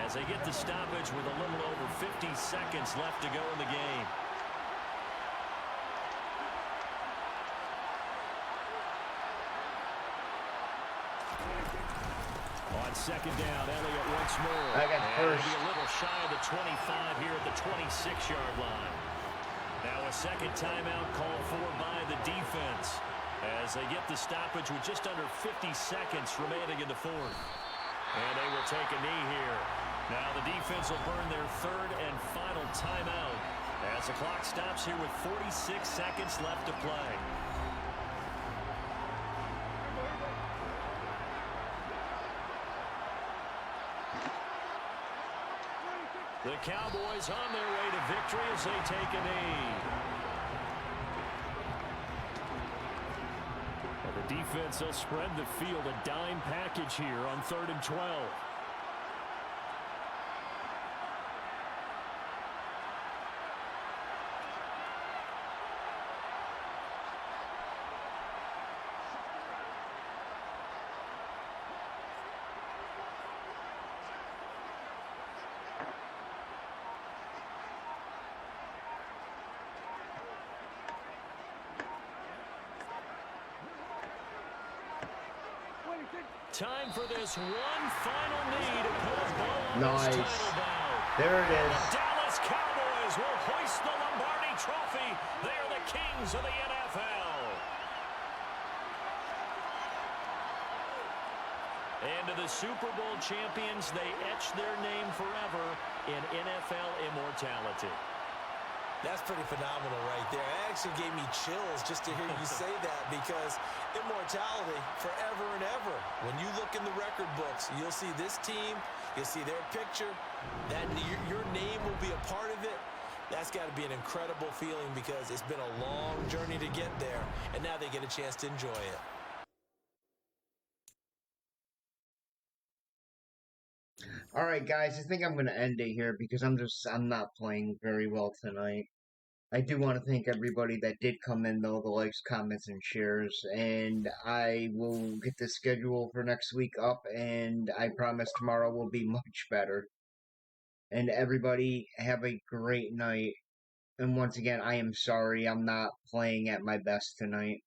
as they get the stoppage with a little over 50 seconds left to go in the game. On second down, Elliott once more. I got first. Maybe a little shy of the 25 here at the 26-yard line. Now a second timeout called for by the defense as they get the stoppage with just under 50 seconds remaining in the fourth. And they will take a knee here. Now the defense will burn their third and final timeout as the clock stops here with 46 seconds left to play. The Cowboys on their way to victory as they take a knee. And the defense will spread the field, a dime package here on 3rd and 12. Time for this one final knee to put a bow on Nice. this title bout. There it And is. the Dallas Cowboys will hoist the Lombardi Trophy. They are the kings of the NFL. And to the Super Bowl champions, they etch their name forever in NFL immortality. That's pretty phenomenal right there. It actually gave me chills just to hear you say that, because immortality forever and ever. When you look in the record books, you'll see this team, you'll see their picture, that your name will be a part of it. That's got to be an incredible feeling, because it's been a long journey to get there, and now they get a chance to enjoy it. All right, guys, I think I'm going to end it here because I'm not playing very well tonight. I do want to thank everybody that did come in, though, the likes, comments, and shares, and I will get the schedule for next week up, and I promise tomorrow will be much better. And everybody, have a great night. And once again, I am sorry I'm not playing at my best tonight.